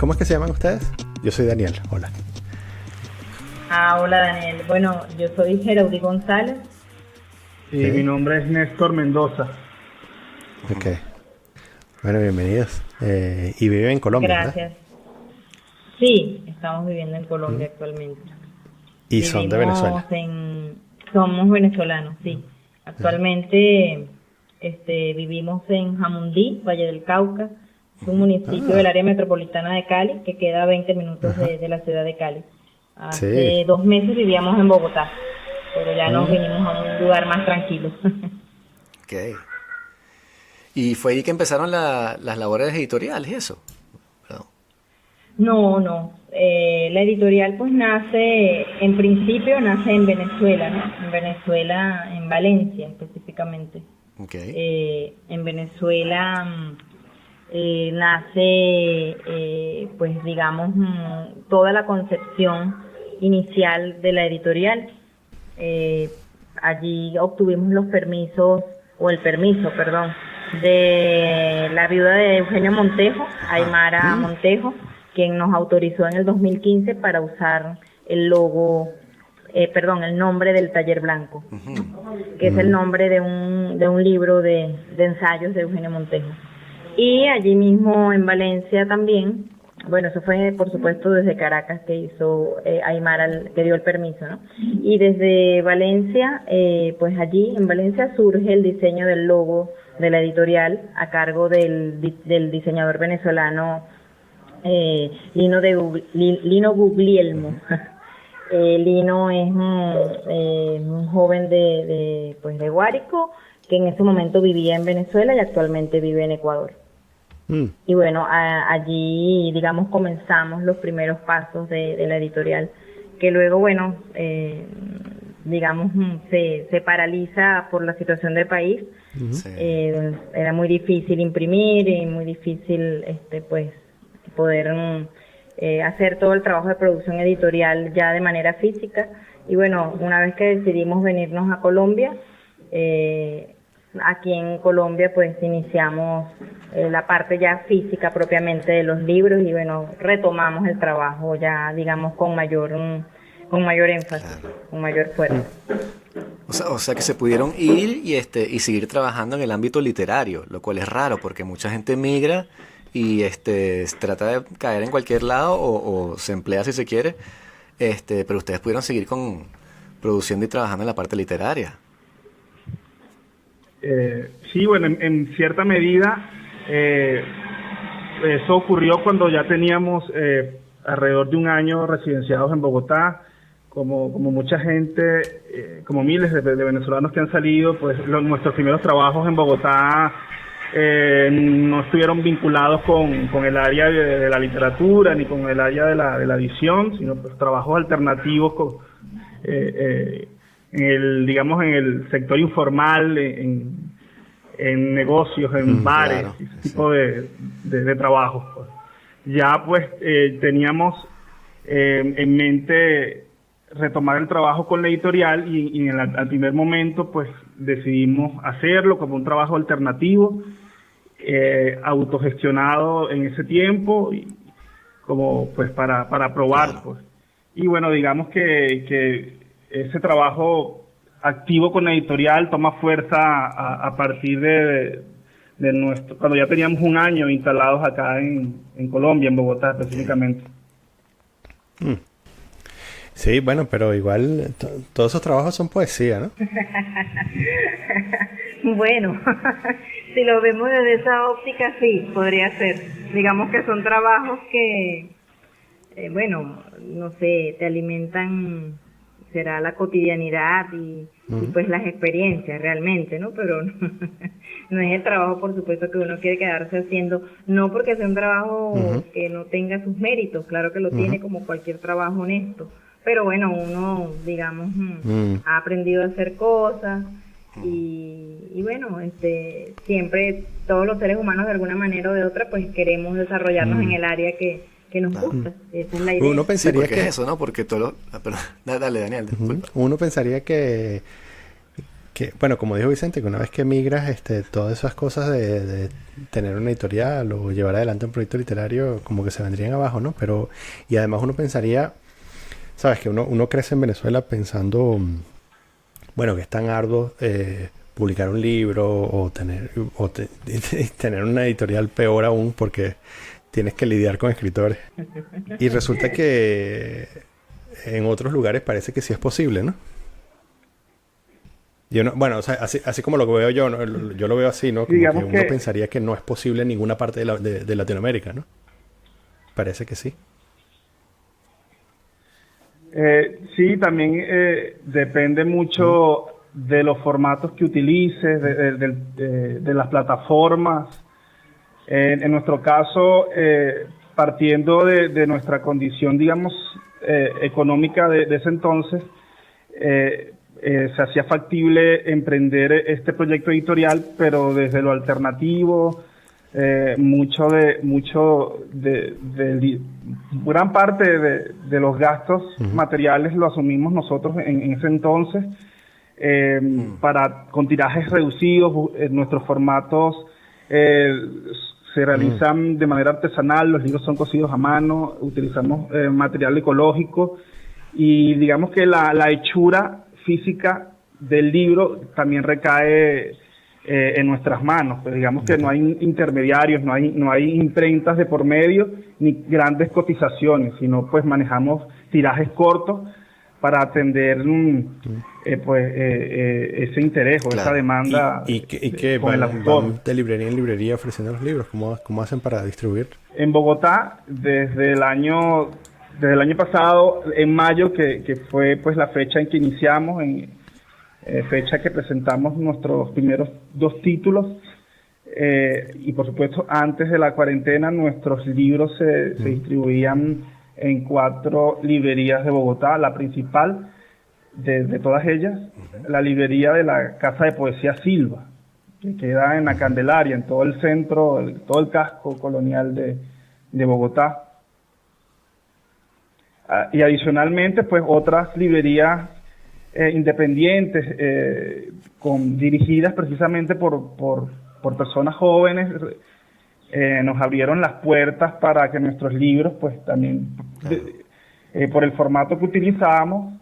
¿Cómo es que se llaman ustedes? Yo soy Daniel, hola. Hola Daniel. Bueno, yo soy Geraudy González. Y mi nombre es Néstor Mendoza. Ok. Bueno, bienvenidos. Y viven en Colombia, Gracias. ¿Verdad? Sí, estamos viviendo en Colombia actualmente. ¿Y son de Venezuela? Somos venezolanos, sí. Actualmente vivimos en Jamundí, Valle del Cauca. Es un municipio del área metropolitana de Cali que queda a 20 minutos de la ciudad de Cali. Hace 2 meses vivíamos en Bogotá, pero ya nos vinimos a un lugar más tranquilo. Ok. ¿Y fue ahí que empezaron las labores editoriales y eso? No. La editorial pues en principio nace en Venezuela, ¿no? En Venezuela, en Valencia específicamente. Okay. En Venezuela nace, pues digamos, toda la concepción inicial de la editorial. Allí obtuvimos el permiso, de la viuda de Eugenio Montejo, Aymara Montejo, quien nos autorizó en el 2015 para usar el nombre del Taller Blanco, que es el nombre de un libro de ensayos de Eugenio Montejo. Y allí mismo en Valencia también, bueno, eso fue por supuesto desde Caracas que hizo Aymara, que dio el permiso, ¿no? Y desde Valencia, pues allí en Valencia surge el diseño del logo de la editorial a cargo del diseñador venezolano Lino Guglielmo. Lino es un joven de Guárico que en ese momento vivía en Venezuela y actualmente vive en Ecuador. Y bueno, allí, digamos, comenzamos los primeros pasos de la editorial, que luego, bueno, digamos, se paraliza por la situación del país. Sí. Era muy difícil imprimir y muy difícil, pues, poder hacer todo el trabajo de producción editorial ya de manera física. Y bueno, una vez que decidimos venirnos a Colombia, aquí en Colombia pues iniciamos la parte ya física propiamente de los libros y bueno, retomamos el trabajo ya, digamos, con mayor énfasis, claro, con mayor fuerza. O sea que se pudieron ir y seguir trabajando en el ámbito literario, lo cual es raro porque mucha gente migra y trata de caer en cualquier lado o se emplea si se quiere, pero ustedes pudieron seguir produciendo y trabajando en la parte literaria. Sí, bueno, en cierta medida eso ocurrió cuando ya teníamos alrededor de un año residenciados en Bogotá. Como mucha gente, como miles de venezolanos que han salido, pues nuestros primeros trabajos en Bogotá no estuvieron vinculados con el área de la literatura ni con el área de la edición, sino pues trabajos alternativos en el sector informal, en negocios, en bares, claro, ese tipo de trabajos. Pues. Ya pues teníamos en mente retomar el trabajo con la editorial y al primer momento pues decidimos hacerlo como un trabajo alternativo, autogestionado en ese tiempo y como pues para probar, claro, pues. Y bueno, digamos que ese trabajo activo con la editorial toma fuerza a partir de cuando ya teníamos un año instalados acá en Colombia, en Bogotá específicamente. Sí, bueno, pero igual todos esos trabajos son poesía, ¿no? Bueno, si lo vemos desde esa óptica, sí, podría ser. Digamos que son trabajos que, bueno, no sé, te alimentan, será la cotidianidad y pues las experiencias realmente, ¿no? Pero no es el trabajo, por supuesto, que uno quiere quedarse haciendo, no porque sea un trabajo que no tenga sus méritos, claro que lo tiene como cualquier trabajo honesto. Pero bueno, uno, digamos, ha aprendido a hacer cosas y bueno, siempre todos los seres humanos de alguna manera o de otra, pues queremos desarrollarnos en el área que nos gusta. Esa es la idea. Uno pensaría que es eso, ¿no? Porque dale, Daniel. Uno pensaría que bueno, como dijo Vicente, que una vez que migras, todas esas cosas de tener una editorial o llevar adelante un proyecto literario, como que se vendrían abajo, ¿no? Pero, y además uno pensaría, sabes, que uno crece en Venezuela pensando, bueno, que es tan arduo publicar un libro o tener una editorial, peor aún, porque tienes que lidiar con escritores. Y resulta que en otros lugares parece que sí es posible, ¿no? Yo no, bueno, o sea, así como lo veo yo, ¿no? Yo lo veo así, ¿no? Como Digamos que uno que pensaría que no es posible en ninguna parte de Latinoamérica, ¿no? Parece que sí. sí, también depende mucho de los formatos que utilices, de las plataformas. En nuestro caso, partiendo de nuestra condición, digamos, económica de ese entonces, se hacía factible emprender este proyecto editorial, pero desde lo alternativo, gran parte de los gastos materiales lo asumimos nosotros en ese entonces, con tirajes reducidos. Nuestros formatos se realizan de manera artesanal, los libros son cosidos a mano, utilizamos material ecológico, y digamos que la hechura física del libro también recae en nuestras manos. Pues digamos que no hay intermediarios, no hay imprentas de por medio ni grandes cotizaciones, sino pues manejamos tirajes cortos para atender ese interés o esa demanda. ¿Y qué con el autor. van de librería en librería ofreciendo los libros? ¿Cómo hacen para distribuir? En Bogotá, desde el año pasado, en mayo, que fue pues la fecha en que iniciamos, fecha que presentamos nuestros primeros 2 títulos, y por supuesto antes de la cuarentena nuestros libros se distribuían en 4 librerías de Bogotá, la principal de todas ellas, la librería de la Casa de Poesía Silva, que queda en la Candelaria, en todo el centro, todo el casco colonial de Bogotá. Y adicionalmente, pues otras librerías independientes, dirigidas precisamente por personas jóvenes, nos abrieron las puertas para que nuestros libros, pues también, por el formato que utilizábamos,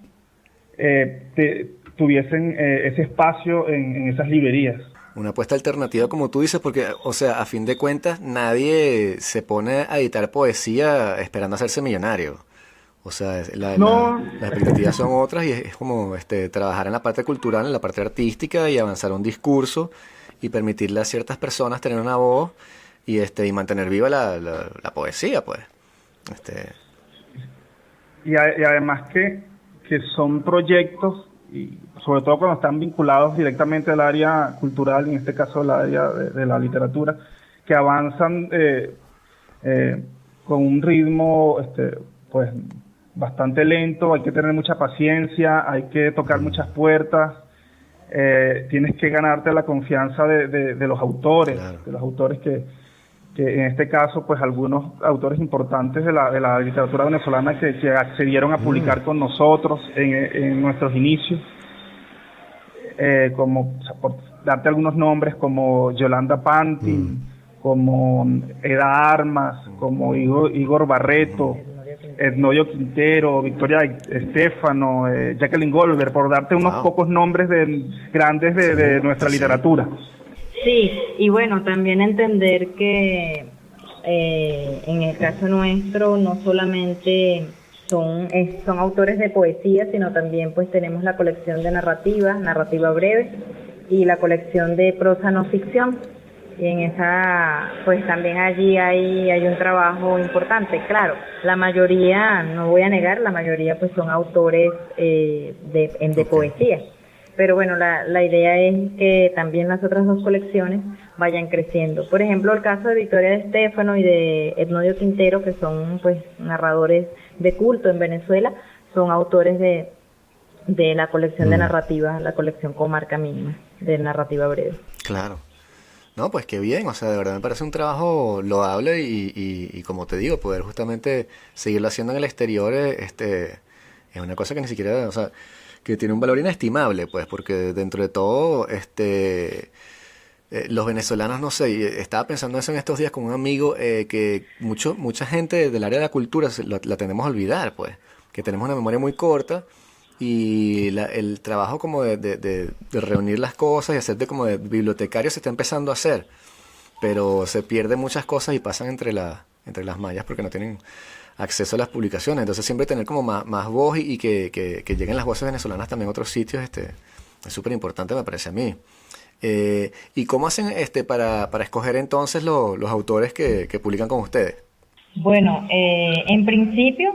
tuviesen ese espacio en esas librerías. Una apuesta alternativa, como tú dices, porque, o sea, a fin de cuentas, nadie se pone a editar poesía esperando hacerse millonario. O sea, las expectativas son otras, y es como trabajar en la parte cultural, en la parte artística, y avanzar un discurso y permitirle a ciertas personas tener una voz y mantener viva la poesía, pues. Y además que son proyectos, y sobre todo cuando están vinculados directamente al área cultural, en este caso al área de la literatura, que avanzan con un ritmo pues bastante lento. Hay que tener mucha paciencia, hay que tocar muchas puertas, tienes que ganarte la confianza de los autores, claro. De los autores que en este caso, pues algunos autores importantes de la literatura venezolana que accedieron a publicar con nosotros en nuestros inicios, como, o sea, por darte algunos nombres, como Yolanda Pantin, como Eda Armas, como Igor Barreto, Ednodio Quintero, Victoria Estefano, Jacqueline Goldberg, por darte unos pocos nombres grandes de nuestra literatura. Sí, y bueno, también entender que en el caso nuestro no solamente son autores de poesía, sino también pues tenemos la colección de narrativa breve, y la colección de prosa no ficción. Y en esa, pues también allí hay un trabajo importante. Claro, la mayoría, no voy a negar, la mayoría pues son autores de poesía. Pero bueno, la idea es que también las otras 2 colecciones vayan creciendo. Por ejemplo, el caso de Victoria Estefano y de Ednodio Quintero, que son pues narradores de culto en Venezuela, son autores de la colección de narrativa, la colección Comarca Mínima, de narrativa breve. Claro. No, pues qué bien, o sea, de verdad me parece un trabajo loable y como te digo, poder justamente seguirlo haciendo en el exterior, es una cosa que ni siquiera, o sea, que tiene un valor inestimable, pues, porque dentro de todo, los venezolanos, no sé, y estaba pensando eso en estos días con un amigo, que mucha gente del área de la cultura la tendemos a olvidar, pues, que tenemos una memoria muy corta y el trabajo como de reunir las cosas y hacerte como de bibliotecario se está empezando a hacer, pero se pierden muchas cosas y pasan entre las mallas porque no tienen acceso a las publicaciones. Entonces siempre tener como más voz y que lleguen las voces venezolanas también a otros sitios, es súper importante, me parece a mí. ¿Y cómo hacen para escoger entonces los autores que publican con ustedes? Bueno, en principio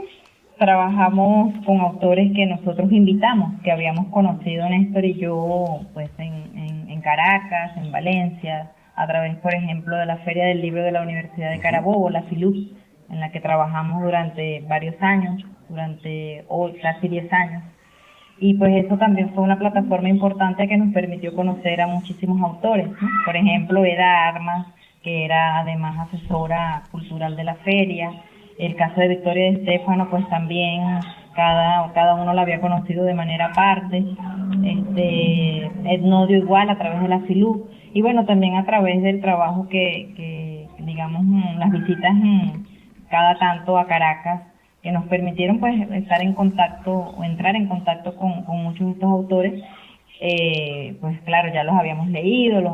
trabajamos con autores que nosotros invitamos, que habíamos conocido Néstor y yo pues en Caracas, en Valencia, a través, por ejemplo, de la Feria del Libro de la Universidad de Carabobo, la FILUS, en la que trabajamos durante varios años, durante casi 10 años. Y pues eso también fue una plataforma importante que nos permitió conocer a muchísimos autores, ¿no? Por ejemplo, Eda Armas, que era además asesora cultural de la feria. El caso de Victoria de Estéfano, pues también cada uno la había conocido de manera aparte. Ednodio igual, a través de la FILU. Y bueno, también a través del trabajo que digamos, las visitas cada tanto a Caracas, que nos permitieron pues estar en contacto o entrar en contacto con muchos de estos autores. Pues claro, ya los habíamos leído, los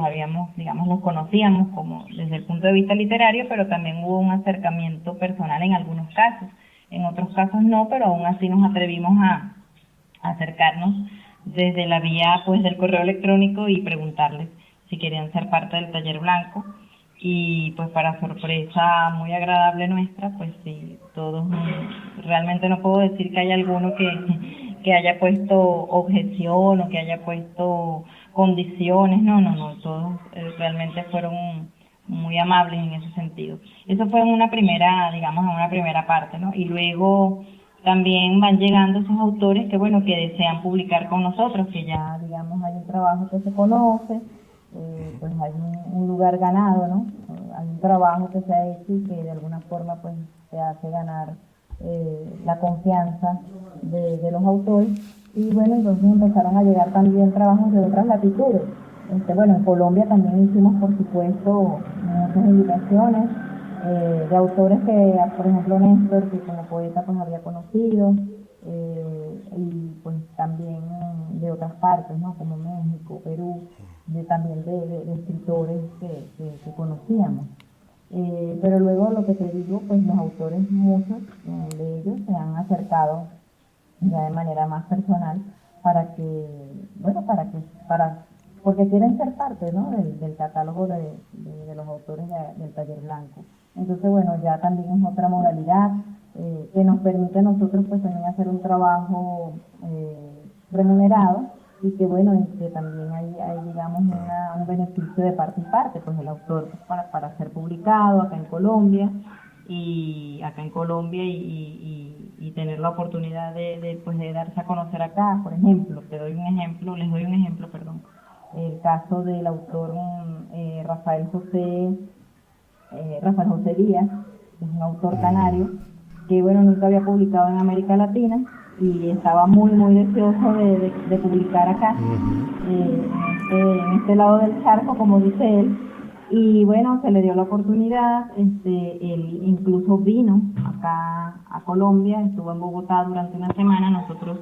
conocíamos como desde el punto de vista literario, pero también hubo un acercamiento personal en algunos casos. En otros casos no, pero aún así nos atrevimos a acercarnos desde la vía pues del correo electrónico y preguntarles si querían ser parte del taller blanco. Y pues para sorpresa muy agradable nuestra, pues sí, todos, realmente no puedo decir que haya alguno que haya puesto objeción o que haya puesto condiciones, no, todos realmente fueron muy amables en ese sentido. Eso fue en una primera parte, ¿no? Y luego también van llegando esos autores que desean publicar con nosotros, que ya, digamos, hay un trabajo que se conoce, pues hay un lugar ganado, ¿no? Hay un trabajo que se ha hecho y que de alguna forma pues se hace ganar la confianza de los autores. Y bueno, entonces empezaron a llegar también trabajos de otras latitudes. En Colombia también hicimos, por supuesto, muchas invitaciones de autores que, por ejemplo, Néstor, que como poeta pues había conocido, y pues también de otras partes, ¿no? Como México, Perú, también de escritores que conocíamos. Pero luego, lo que te digo, pues los autores, muchos de ellos se han acercado ya de manera más personal porque quieren ser parte, ¿no? del catálogo de los autores del Taller Blanco. Entonces, bueno, ya también es otra modalidad que nos permite a nosotros pues también hacer un trabajo remunerado, y que bueno, que también hay digamos un beneficio de parte y parte, pues el autor para ser publicado acá en Colombia y tener la oportunidad de darse a conocer acá. Por ejemplo, les doy un ejemplo, el caso del autor Rafael José Díaz, que es un autor canario que nunca había publicado en América Latina y estaba muy muy deseoso de publicar acá, en este lado del charco, como dice él. Y bueno, se le dio la oportunidad. Él incluso vino acá a Colombia, estuvo en Bogotá durante una semana. Nosotros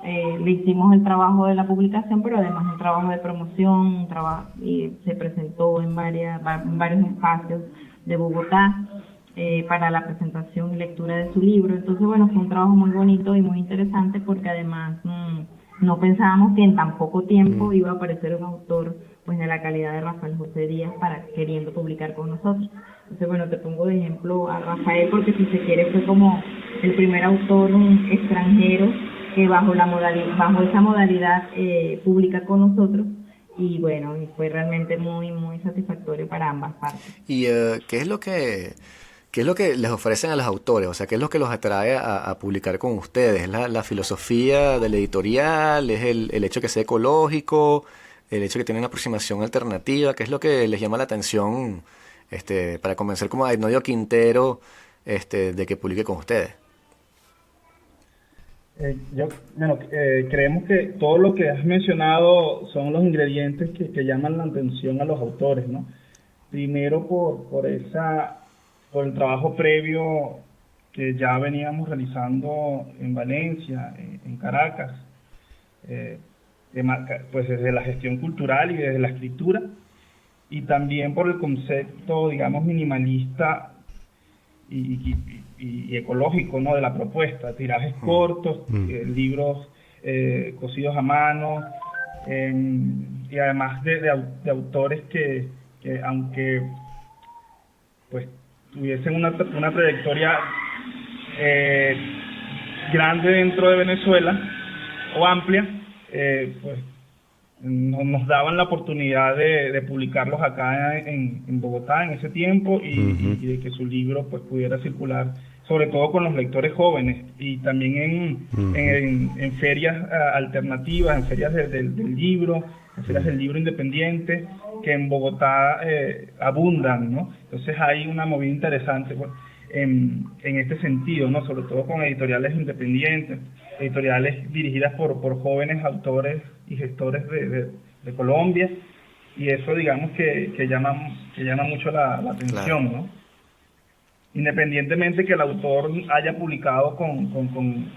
le hicimos el trabajo de la publicación, pero además un trabajo de promoción, y se presentó en varios espacios de Bogotá para la presentación y lectura de su libro. Entonces, bueno, fue un trabajo muy bonito y muy interesante, porque además no pensábamos que en tan poco tiempo iba a aparecer un autor pues de la calidad de Rafael José Díaz queriendo publicar con nosotros. Entonces, bueno, te pongo de ejemplo a Rafael, porque si se quiere fue como el primer autor extranjero que bajo esa modalidad publica con nosotros. Y bueno, fue realmente muy muy satisfactorio para ambas partes. ¿Y qué es lo que les ofrecen a los autores? O sea, ¿qué es lo que los atrae a publicar con ustedes? ¿Es la filosofía del editorial? ¿Es el hecho que sea ecológico? ¿El hecho que tienen una aproximación alternativa? ¿Qué es lo que les llama la atención para convencer como a Ednodio Quintero de que publique con ustedes? Creemos que todo lo que has mencionado son los ingredientes que llaman la atención a los autores, ¿no? Primero por el trabajo previo que ya veníamos realizando en Valencia, en Caracas, pues desde la gestión cultural y desde la escritura, y también por el concepto, digamos, minimalista y ecológico, ¿no?, de la propuesta, tirajes cortos, libros cosidos a mano, y además de autores que aunque pues tuviesen una trayectoria grande dentro de Venezuela o amplia, pues nos daban la oportunidad de publicarlos acá en Bogotá en ese tiempo y de que su libro pues pudiera circular, sobre todo con los lectores jóvenes, y también en ferias alternativas, en ferias del libro, en ferias del libro independiente, que en Bogotá abundan, ¿no? Entonces hay una movida interesante en este sentido, ¿no? Sobre todo con editoriales independientes, editoriales dirigidas por jóvenes autores y gestores de Colombia, y eso digamos que llama mucho la atención, ¿no? Independientemente que el autor haya publicado con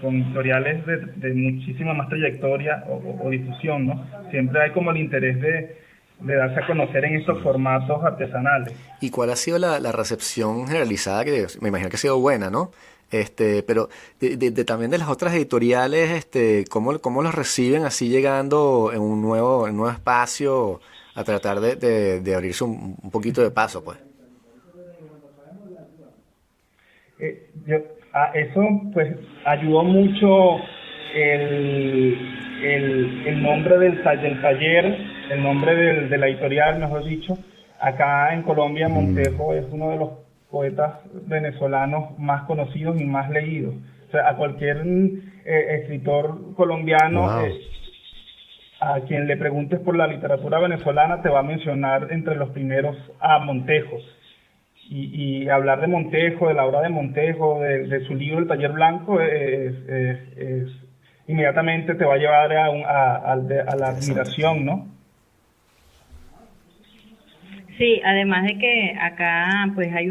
editoriales de muchísima más trayectoria o difusión, ¿no? Siempre hay como el interés de darse a conocer en estos formatos artesanales. ¿Y cuál ha sido la recepción generalizada? Que me imagino que ha sido buena, ¿no? Pero también de las otras editoriales, ¿cómo los reciben así llegando en un nuevo espacio a tratar de abrirse un poquito de paso, pues? Eso pues ayudó mucho el nombre del taller, el nombre de la editorial, mejor dicho. Acá en Colombia, Montejo es uno de los poetas venezolanos más conocidos y más leídos. O sea, a cualquier escritor colombiano, a quien le preguntes por la literatura venezolana, te va a mencionar entre los primeros a Montejo. Y hablar de Montejo, de la obra de Montejo, de su libro El Taller Blanco, inmediatamente te va a llevar a la admiración, ¿no? Sí, además de que acá pues hay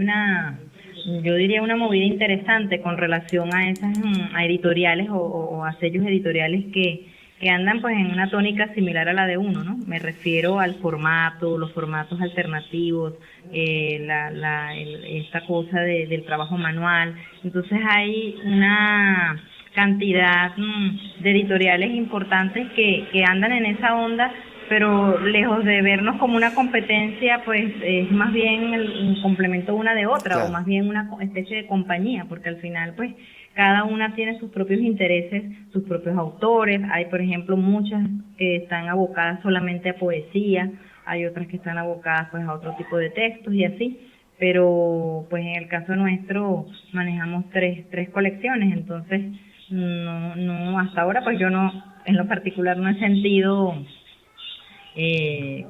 yo diría una movida interesante con relación a esas a editoriales o a sellos editoriales que andan pues en una tónica similar a la de uno, ¿no? Me refiero al formato, los formatos alternativos, esta cosa del trabajo manual. Entonces hay una cantidad de editoriales importantes que andan en esa onda, pero lejos de vernos como una competencia, pues es más bien un complemento una de otra, claro, o más bien una especie de compañía, porque al final pues cada una tiene sus propios intereses, sus propios autores. Hay, por ejemplo, muchas que están abocadas solamente a poesía, hay otras que están abocadas pues a otro tipo de textos y así, pero pues en el caso nuestro manejamos tres colecciones, entonces no hasta ahora pues yo no, en lo particular no he sentido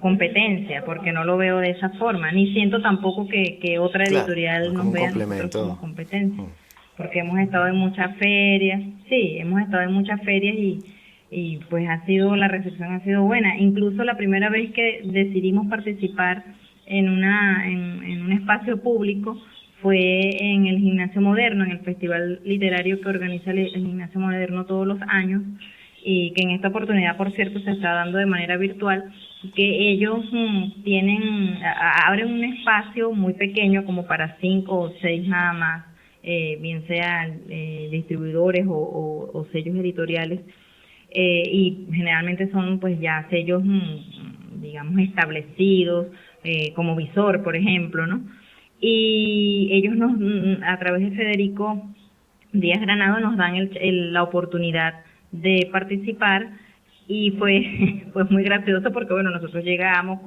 competencia, porque no lo veo de esa forma, ni siento tampoco que otra editorial nos vea nosotros como competencia, porque hemos estado en muchas ferias, y pues la recepción ha sido buena. Incluso la primera vez que decidimos participar en un espacio público fue en el Gimnasio Moderno, en el festival literario que organiza el Gimnasio Moderno todos los años, y que en esta oportunidad, por cierto, se está dando de manera virtual, que ellos abren un espacio muy pequeño, como para 5 o 6 nada más, bien sean distribuidores o sellos editoriales, y generalmente son pues ya sellos, digamos, establecidos, como Visor, por ejemplo, ¿no? Y ellos a través de Federico Díaz Granado nos dan la oportunidad de participar, y pues muy gracioso porque bueno, nosotros llegamos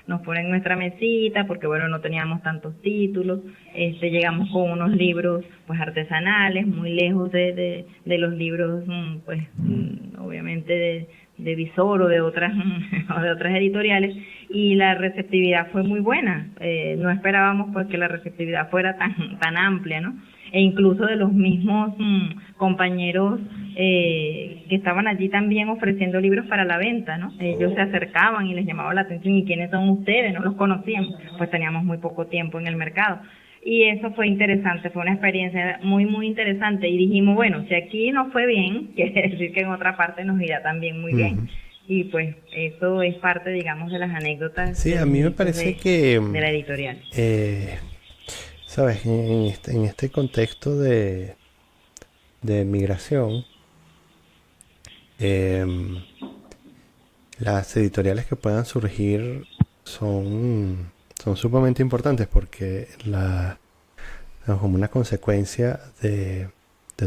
nos ponen nuestra mesita porque bueno, no teníamos tantos títulos, llegamos con unos libros pues artesanales, muy lejos de los libros pues obviamente de Visor o de otras editoriales, y la receptividad fue muy buena. No esperábamos pues que la receptividad fuera tan amplia, ¿no? e incluso de los mismos compañeros que estaban allí también ofreciendo libros para la venta, ¿no? Ellos se acercaban y les llamaba la atención, ¿y quiénes son ustedes? No los conocíamos, pues teníamos muy poco tiempo en el mercado. Y eso fue interesante, fue una experiencia muy, muy interesante. Y dijimos, bueno, si aquí nos fue bien, quiere decir que en otra parte nos irá también muy bien. Y pues eso es parte, digamos, de las anécdotas. Sí, a mí me parece que... de la editorial. Sabes, en este contexto de migración, las editoriales que puedan surgir son sumamente importantes porque como una consecuencia de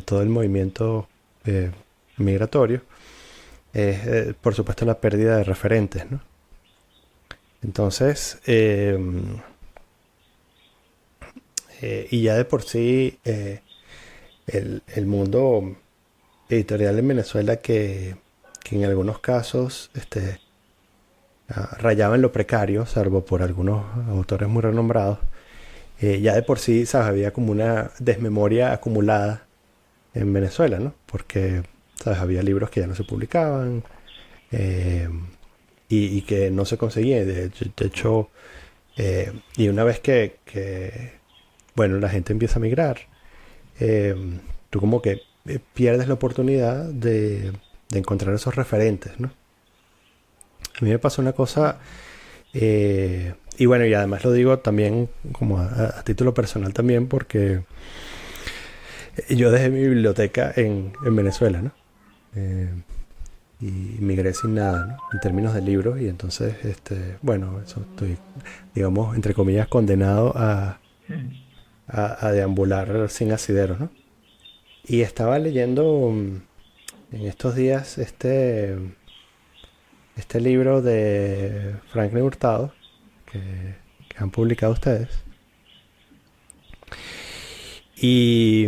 todo el movimiento migratorio es, por supuesto, la pérdida de referentes, ¿no? Entonces, y ya de por sí, el mundo editorial en Venezuela que en algunos casos rayaba en lo precario, salvo por algunos autores muy renombrados, ya de por sí, ¿sabes? Había como una desmemoria acumulada en Venezuela, ¿no? Porque, ¿sabes? Había libros que ya no se publicaban y que no se conseguían. De hecho, y una vez que bueno, la gente empieza a migrar, tú como que pierdes la oportunidad de encontrar esos referentes, ¿no? A mí me pasó una cosa, y bueno, y además lo digo también como a título personal también, porque yo dejé mi biblioteca en Venezuela, ¿no? Y migré sin nada, ¿no? En términos de libros, y entonces, bueno, eso estoy, digamos, entre comillas, condenado a deambular sin asideros, ¿no? Y estaba leyendo en estos días este libro de Franklin Hurtado que han publicado ustedes. Y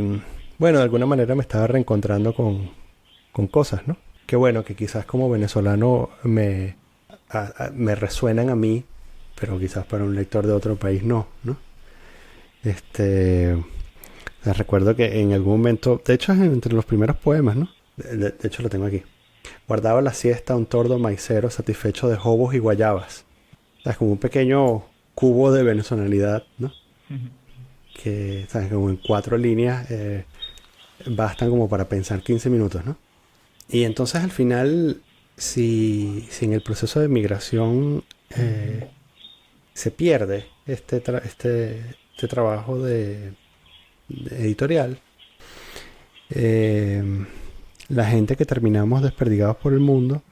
bueno, de alguna manera me estaba reencontrando con cosas, ¿no? Que bueno, que quizás como venezolano me resuenan a mí, pero quizás para un lector de otro país no, ¿no? Recuerdo que en algún momento, de hecho es entre los primeros poemas, ¿no? De hecho lo tengo aquí. Guardaba la siesta un tordo maicero satisfecho de jobos y guayabas. O sea, es como un pequeño cubo de venezolanidad, ¿no? Que, ¿sabes? Como en 4 líneas bastan como para pensar 15 minutos, ¿no? Y entonces al final, si en el proceso de migración se pierde este trabajo de editorial, la gente que terminamos desperdigados por el mundo,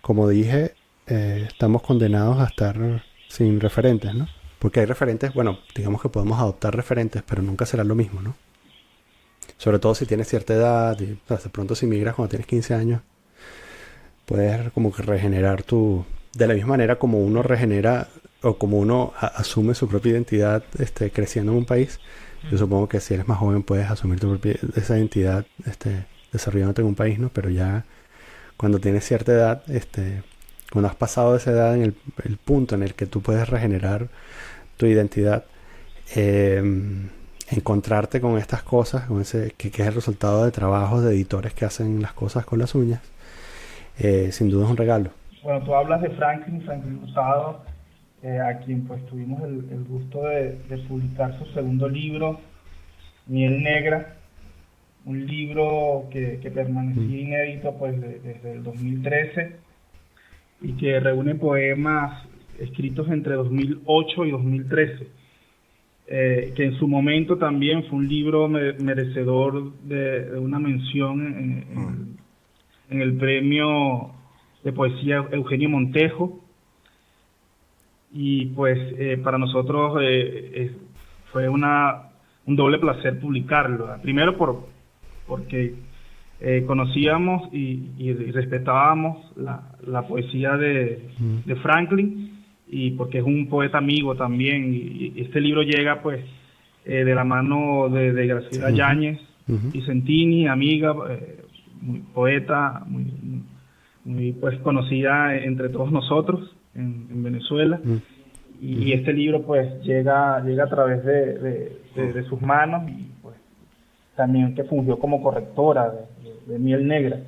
como dije, estamos condenados a estar sin referentes, ¿no? Porque hay referentes, bueno, digamos que podemos adoptar referentes, pero nunca será lo mismo, ¿no? Sobre todo si tienes cierta edad, y o sea, de pronto si migras cuando tienes 15 años, puedes como que regenerar de la misma manera como uno regenera o como uno asume su propia identidad creciendo en un país. Yo supongo que si eres más joven puedes asumir esa identidad desarrollándote en un país, ¿no? Pero ya cuando tienes cierta edad, cuando has pasado esa edad en el punto en el que tú puedes regenerar tu identidad, encontrarte con estas cosas, con que es el resultado de trabajos de editores que hacen las cosas con las uñas, sin duda es un regalo. Bueno, tú hablas de Franklin Hurtado, a quien pues tuvimos el gusto de publicar su segundo libro, Miel Negra, un libro que permanecía inédito pues desde el 2013 y que reúne poemas escritos entre 2008 y 2013, que en su momento también fue un libro merecedor de una mención en el premio de poesía Eugenio Montejo. Y pues para nosotros fue un doble placer publicarlo. Primero porque conocíamos y respetábamos la poesía de Franklin, y porque es un poeta amigo también. Y este libro llega pues de la mano de Graciela Yáñez Vicentini, amiga, muy poeta, muy pues conocida entre todos nosotros en Venezuela. Y este libro pues llega a través de sus manos, y pues también que fungió como correctora de Miel Negra.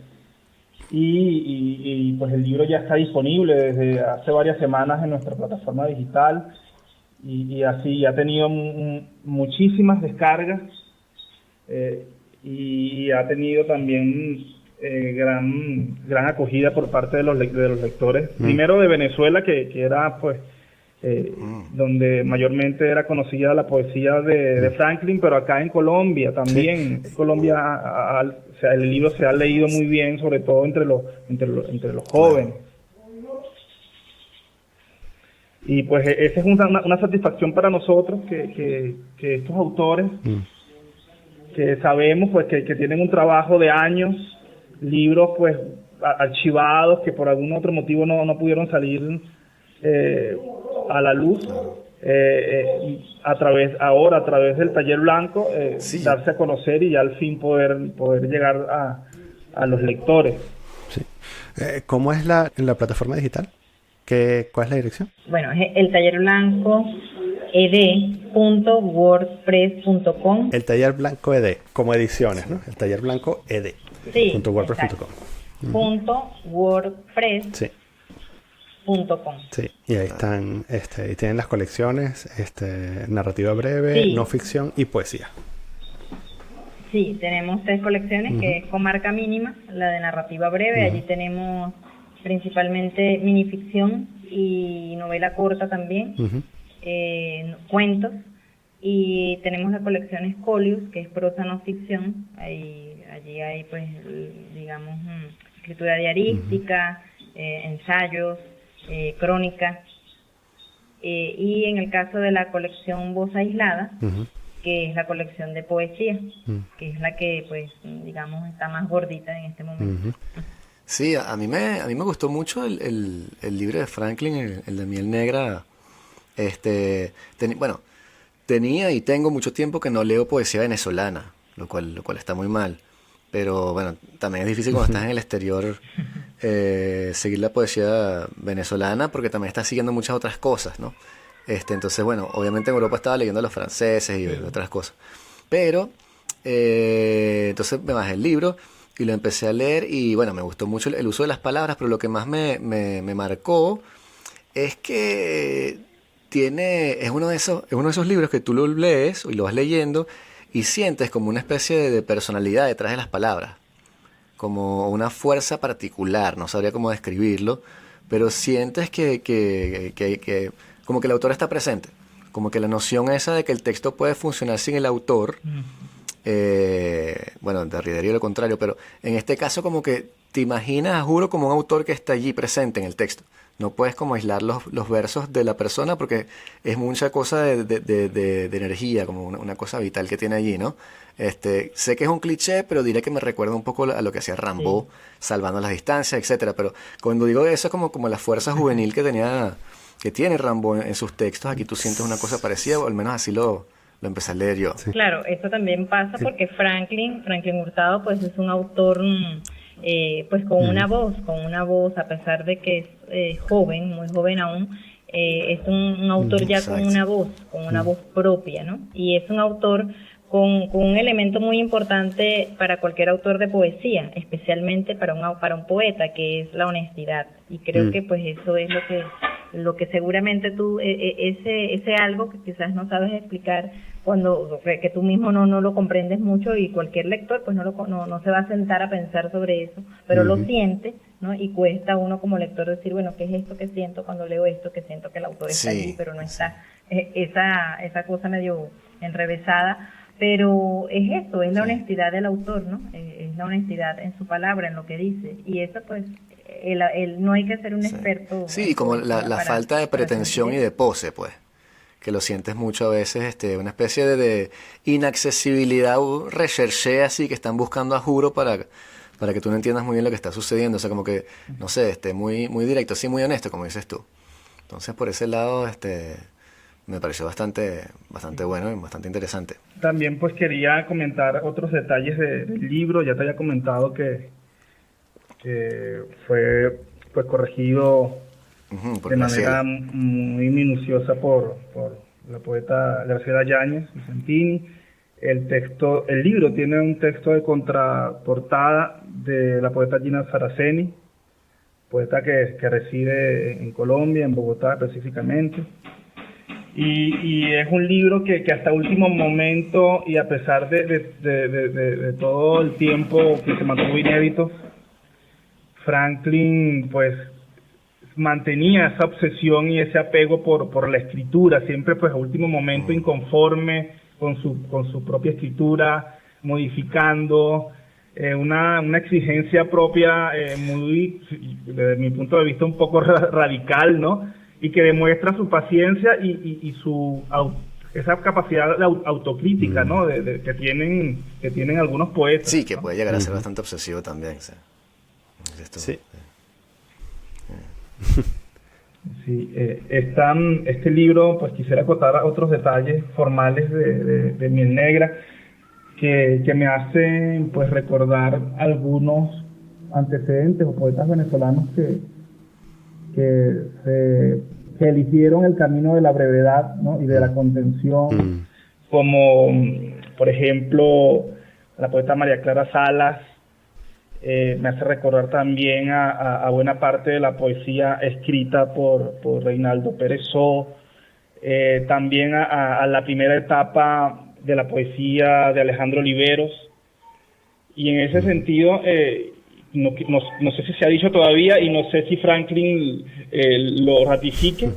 Y pues el libro ya está disponible desde hace varias semanas en nuestra plataforma digital y así ha tenido muchísimas descargas y ha tenido también gran acogida por parte de los lectores. Primero de Venezuela, que era pues donde mayormente era conocida la poesía de Franklin, pero acá en Colombia también. Sí. Colombia, o sea, el libro se ha leído muy bien, sobre todo entre los jóvenes. Y pues esa es una satisfacción para nosotros que estos autores, que sabemos pues que tienen un trabajo de años, libros pues archivados que por algún otro motivo no pudieron salir a la luz, a través del Taller Blanco, sí, darse a conocer y ya al fin poder llegar a los lectores. Sí. ¿Cómo es en la plataforma digital? ¿Cuál es la dirección? Bueno, es el Taller Blanco ed.wordpress.com. El Taller Blanco ed, como ediciones, ¿no? El Taller Blanco ed. Sí, .wordpress.com. .wordpress. Sí. .com. Sí, y ahí están, y tienen las colecciones, narrativa breve, sí, no ficción y poesía. Sí, tenemos 3 colecciones, que es Comarca Mínima, la de narrativa breve, allí tenemos principalmente minificción y novela corta también, cuentos, y tenemos la colección Escolius, que es prosa no ficción, allí hay pues, digamos, escritura diarística, ensayos, crónicas, y en el caso de la colección Voz Aislada, que es la colección de poesía, que es la que pues digamos está más gordita en este momento. Sí, a mí me gustó mucho el libro de Franklin, el de Miel Negra. Bueno, tenía y tengo mucho tiempo que no leo poesía venezolana, lo cual está muy mal. Pero bueno, también es difícil cuando estás en el exterior seguir la poesía venezolana, porque también estás siguiendo muchas otras cosas, ¿no? Entonces, bueno, obviamente en Europa estaba leyendo a los franceses y otras cosas. Pero, entonces me bajé el libro y lo empecé a leer y bueno, me gustó mucho el uso de las palabras, pero lo que más me marcó es que es uno de esos libros que tú lo lees y lo vas leyendo y sientes como una especie de personalidad detrás de las palabras, como una fuerza particular, no sabría cómo describirlo, pero sientes que como que el autor está presente, como que la noción esa de que el texto puede funcionar sin el autor, bueno, Derrida diría lo contrario, pero en este caso como que te imaginas, juro, como un autor que está allí presente en el texto. No puedes como aislar los versos de la persona porque es mucha cosa de energía, como una cosa vital que tiene allí, ¿no? Sé que es un cliché, pero diré que me recuerda un poco a lo que hacía Rimbaud, salvando las distancias, etcétera. Pero cuando digo eso es como la fuerza juvenil que tiene Rimbaud en sus textos. Aquí tú sientes una cosa parecida, o al menos así lo empecé a leer yo. Sí. Claro, eso también pasa porque Franklin Hurtado pues es un autor pues con una voz, a pesar de que es joven, muy joven aún, es un autor ya con una voz propia, ¿no? Y es un autor con un elemento muy importante para cualquier autor de poesía, especialmente para un poeta, que es la honestidad. Y creo que pues eso es lo que seguramente tú, ese algo que quizás no sabes explicar, que tú mismo no lo comprendes mucho, y cualquier lector pues no se va a sentar a pensar sobre eso, pero lo siente, ¿no? Y cuesta a uno como lector decir, bueno, ¿qué es esto que siento cuando leo esto? Que siento que el autor está allí, pero no está esa cosa medio enrevesada. Pero es eso, es la honestidad del autor, ¿no? Es la honestidad en su palabra, en lo que dice. Y eso, pues, no hay que ser un experto. Sí, y como la falta de pretensión y de pose, pues. Que lo sientes mucho a veces, una especie de inaccesibilidad, recherché así, que están buscando a juro para que tú no entiendas muy bien lo que está sucediendo. O sea, como que, no sé, muy, muy directo, así, muy honesto, como dices tú. Entonces, por ese lado, me pareció bastante bueno y bastante interesante. También pues quería comentar otros detalles del libro. Ya te había comentado que fue pues corregido de manera muy minuciosa por la poeta Graciela Yáñez Vicentini. El libro tiene un texto de contraportada de la poeta Gina Saraceni, poeta que reside en Colombia, en Bogotá específicamente. Y es un libro que hasta último momento, y a pesar de todo el tiempo que se mantuvo inédito, Franklin pues mantenía esa obsesión y ese apego por la escritura, siempre pues a último momento inconforme con su propia escritura, modificando, una exigencia propia muy, desde mi punto de vista, un poco radical, ¿no? Y que demuestra su paciencia y esa capacidad de autocrítica, ¿no? Que tienen algunos poetas. Sí, que puede llegar a ser bastante obsesivo también. Sí. Sí. Sí, este libro, pues quisiera acotar otros detalles formales de Miel Negra que me hacen pues recordar algunos antecedentes o poetas venezolanos que eligieron el camino de la brevedad, ¿no? Y de la contención, como por ejemplo la poeta María Clara Salas. Me hace recordar también a buena parte de la poesía escrita por Reinaldo Peresó, también a la primera etapa de la poesía de Alejandro Oliveros, y en ese sentido no sé si se ha dicho todavía y no sé si Franklin lo ratifique,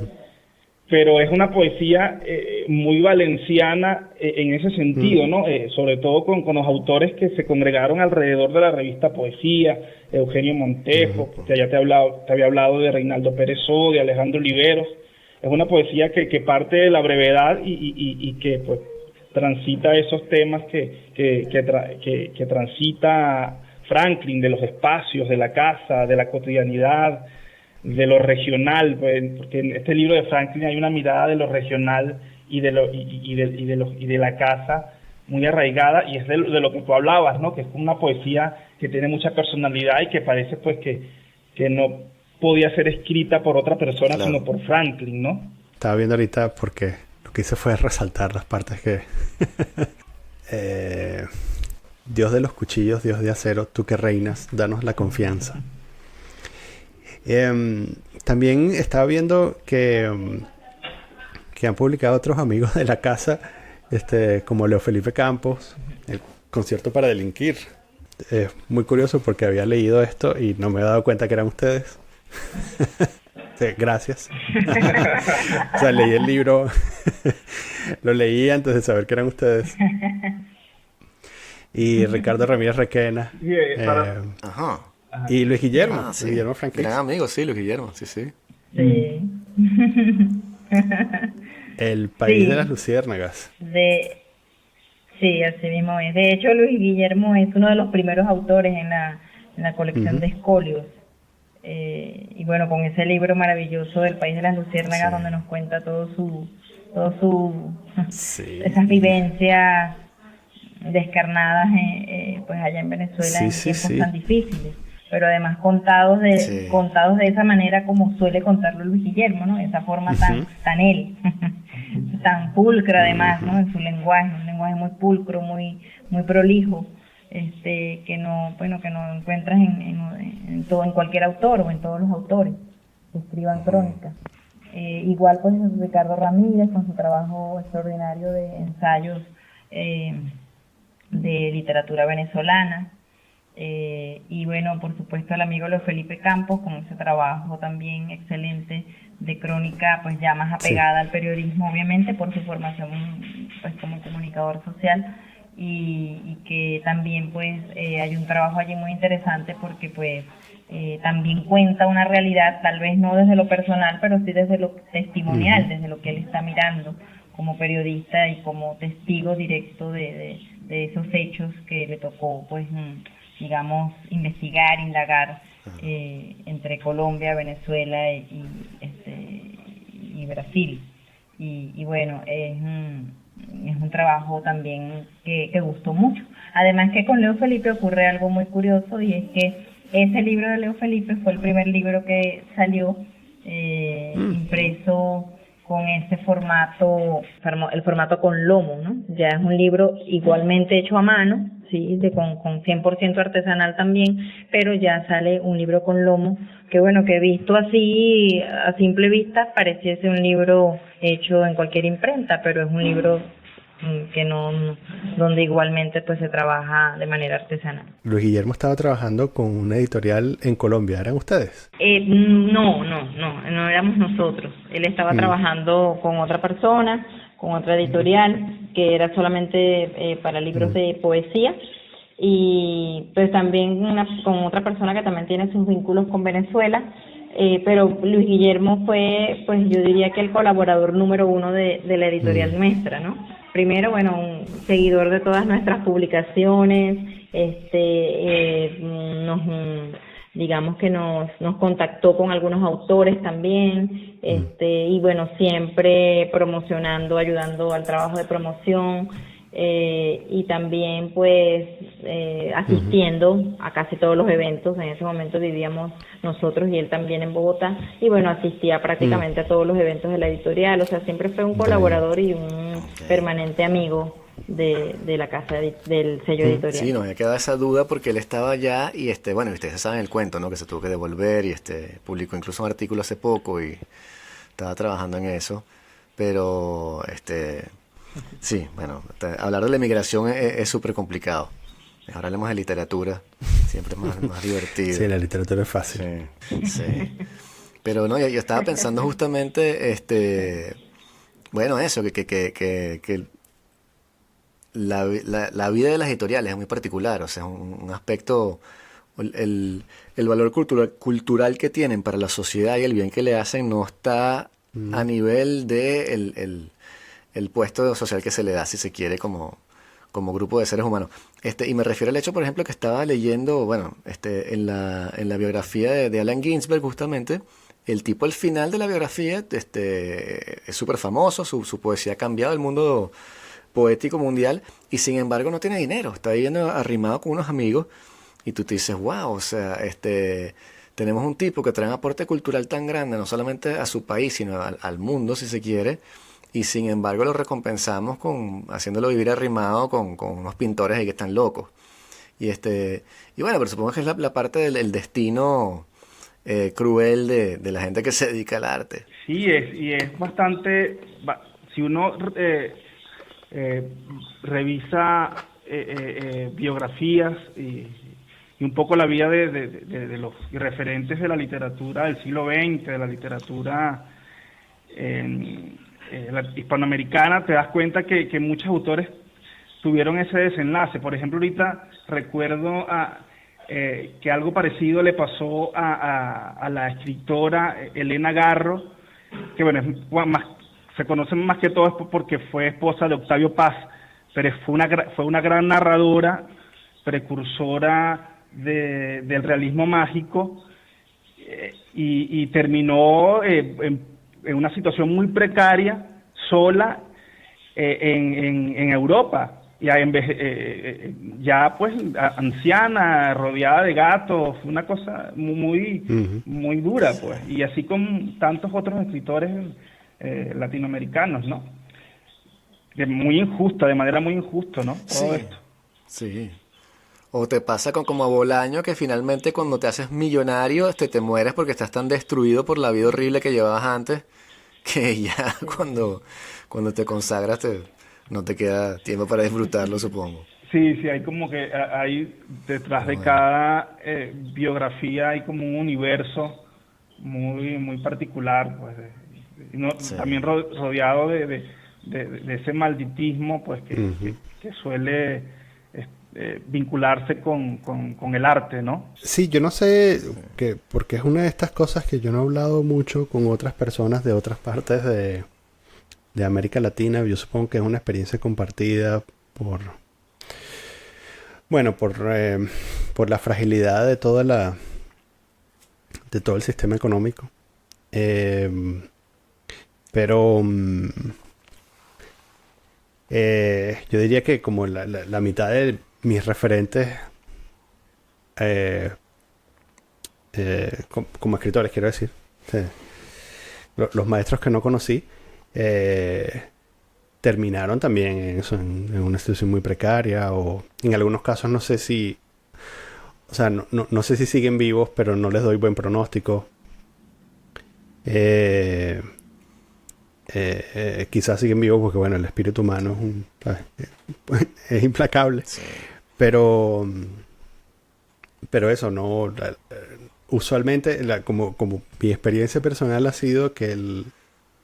pero es una poesía muy valenciana en ese sentido, ¿no? Sobre todo con los autores que se congregaron alrededor de la revista Poesía, Eugenio Montejo, que ya te había hablado de Reinaldo Peresó, de Alejandro Oliveros. Es una poesía que parte de la brevedad y que pues transita esos temas que transita Franklin, de los espacios, de la casa, de la cotidianidad, de lo regional, pues, porque en este libro de Franklin hay una mirada de lo regional y de la casa muy arraigada, y es de lo que tú hablabas, ¿no? Que es una poesía que tiene mucha personalidad y que parece pues que no podía ser escrita por otra persona, claro, sino por Franklin, ¿no? Estaba viendo ahorita porque lo que hice fue resaltar las partes que Dios de los cuchillos, Dios de acero, tú que reinas, danos la confianza. También estaba viendo que han publicado otros amigos de la casa, como Leo Felipe Campos, el concierto para delinquir. Es muy curioso porque había leído esto y no me he dado cuenta que eran ustedes. Sí, gracias. O sea, leí el libro, lo leí antes de saber que eran ustedes. Y Ricardo Ramírez Requena. Ajá. Y Luis Guillermo, sí. Luis Guillermo Franklin. Gran amigo, sí, Luis Guillermo, sí. Sí. El país de las luciérnagas. Sí, así mismo es. De hecho, Luis Guillermo es uno de los primeros autores en la colección de Escolios. Y bueno, con ese libro maravilloso del país de las luciérnagas, donde nos cuenta todo su esas vivencias descarnadas pues allá en Venezuela en tiempos tan difíciles, pero además contados de esa manera como suele contarlo Luis Guillermo, ¿no? Esa forma tan él, tan pulcra además, ¿no? En su lenguaje, un lenguaje muy pulcro, muy prolijo, que no encuentras en cualquier autor o en todos los autores que escriban crónicas. Igual pues Ricardo Ramírez con su trabajo extraordinario de ensayos de literatura venezolana, y bueno, por supuesto el amigo Leo Felipe Campos con ese trabajo también excelente de crónica, pues ya más apegada al periodismo, obviamente por su formación pues como comunicador social, y que también pues hay un trabajo allí muy interesante porque pues también cuenta una realidad, tal vez no desde lo personal, pero sí desde lo testimonial, desde lo que él está mirando como periodista y como testigo directo de esos hechos que le tocó, pues, digamos, investigar, indagar entre Colombia, Venezuela y Brasil. Y bueno, es un trabajo también que gustó mucho. Además que con Leo Felipe ocurre algo muy curioso, y es que ese libro de Leo Felipe fue el primer libro que salió impreso con ese formato, el formato con lomo, ¿no? Ya es un libro igualmente hecho a mano, sí, con 100% artesanal también, pero ya sale un libro con lomo, que bueno, que visto así, a simple vista, pareciese un libro hecho en cualquier imprenta, pero es un libro que no, donde igualmente pues se trabaja de manera artesanal. Luis Guillermo estaba trabajando con una editorial en Colombia, ¿eran ustedes? No éramos nosotros. Él estaba trabajando con otra persona, con otra editorial, que era solamente para libros de poesía, y pues también con otra persona que también tiene sus vínculos con Venezuela, pero Luis Guillermo fue, pues yo diría que el colaborador número uno de la editorial nuestra, ¿no? Primero, bueno, un seguidor de todas nuestras publicaciones, digamos que nos contactó con algunos autores también, y bueno, siempre promocionando, ayudando al trabajo de promoción, y también pues asistiendo a casi todos los eventos. En ese momento vivíamos nosotros y él también en Bogotá, y bueno, asistía prácticamente a todos los eventos de la editorial. O sea, siempre fue un colaborador y un permanente amigo de la casa del sello editorial. Sí, no me queda esa duda porque él estaba allá y bueno, ustedes saben el cuento, ¿no? Que se tuvo que devolver y publicó incluso un artículo hace poco y estaba trabajando en eso, pero sí, bueno, hablar de la emigración es súper complicado. Mejor hablemos de literatura, siempre es más divertido. Sí, la literatura es fácil. Sí. Pero no, yo estaba pensando justamente, bueno, eso, que la vida de las editoriales es muy particular, o sea, un aspecto, el valor cultural que tienen para la sociedad y el bien que le hacen no está a nivel de el puesto social que se le da, si se quiere, como grupo de seres humanos. Y me refiero al hecho, por ejemplo, que estaba leyendo, bueno, en la biografía de Allen Ginsberg, justamente, el tipo al final de la biografía es súper famoso, su poesía ha cambiado el mundo poético mundial, y sin embargo no tiene dinero, está viviendo arrimado con unos amigos, y tú te dices, wow, o sea, tenemos un tipo que trae un aporte cultural tan grande, no solamente a su país, sino al mundo, si se quiere, y sin embargo lo recompensamos haciéndolo vivir arrimado con unos pintores ahí que están locos. Y bueno, pero supongo que es la parte del destino cruel de la gente que se dedica al arte. Sí, es bastante, si uno revisa biografías y un poco la vida de los referentes de la literatura del siglo XX, de la literatura la hispanoamericana, te das cuenta que muchos autores tuvieron ese desenlace. Por ejemplo, ahorita recuerdo que algo parecido le pasó a la escritora Elena Garro, que bueno, se conoce más que todo porque fue esposa de Octavio Paz, pero fue una gran narradora, precursora del realismo mágico, y terminó en una situación muy precaria, sola, en Europa, ya pues anciana, rodeada de gatos, una cosa muy dura, pues, y así con tantos otros escritores latinoamericanos, ¿no? De manera muy injusta, ¿no? Todo esto. Sí. O te pasa como a Bolaño, que finalmente cuando te haces millonario te mueres porque estás tan destruido por la vida horrible que llevabas antes, que ya cuando te consagras no te queda tiempo para disfrutarlo, supongo. Sí, hay como que hay detrás de cada biografía hay como un universo muy particular, pues, también rodeado de ese malditismo, pues, que suele vincularse con el arte, ¿no? Sí, yo no sé, porque es una de estas cosas que yo no he hablado mucho con otras personas de otras partes de América Latina. Yo supongo que es una experiencia compartida por la fragilidad de todo el sistema económico. Pero yo diría que como la mitad de mis referentes como escritores, quiero decir, los maestros que no conocí, eh, terminaron también en eso, en una situación muy precaria, o en algunos casos no sé si, o sea, no sé si siguen vivos, pero no les doy buen pronóstico. Quizás siguen vivos porque, bueno, el espíritu humano ¿sabes? Es implacable. Sí. Pero eso, no. Usualmente, como mi experiencia personal ha sido que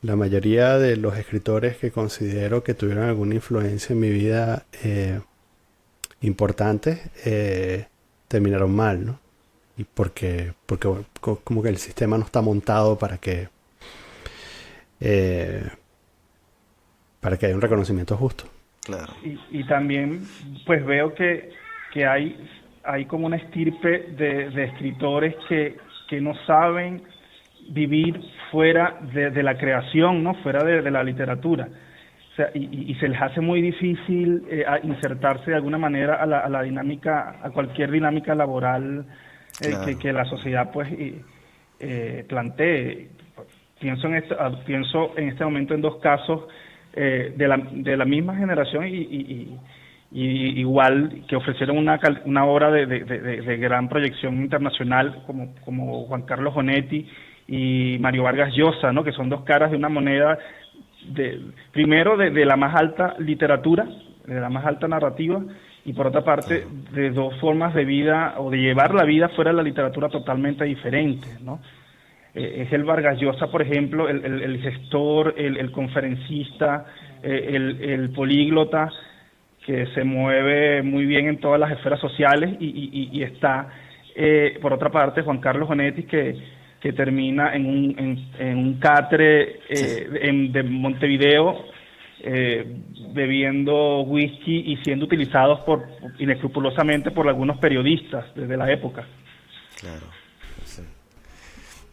la mayoría de los escritores que considero que tuvieron alguna influencia en mi vida importante terminaron mal, ¿no? Y porque bueno, como que el sistema no está montado para que haya un reconocimiento justo. Claro. Y también pues veo que hay como una estirpe de escritores que no saben vivir fuera de la creación, ¿no? Fuera de la literatura. O sea, y se les hace muy difícil insertarse de alguna manera a la dinámica, a cualquier dinámica laboral Claro. que la sociedad pues plantee. Pienso en este momento en dos casos de la misma generación y igual que ofrecieron una obra de gran proyección internacional como Juan Carlos Onetti y Mario Vargas Llosa, ¿no? Que son dos caras de una moneda primero de la más alta literatura, de la más alta narrativa, y por otra parte de dos formas de vida o de llevar la vida fuera de la literatura totalmente diferentes, ¿no? Es el Vargas Llosa, por ejemplo, el gestor, el conferencista, el políglota, que se mueve muy bien en todas las esferas sociales, y está, por otra parte, Juan Carlos Onetti, que termina en un catre de Montevideo, bebiendo whisky y siendo utilizados inescrupulosamente por algunos periodistas desde la época. Claro. Sí.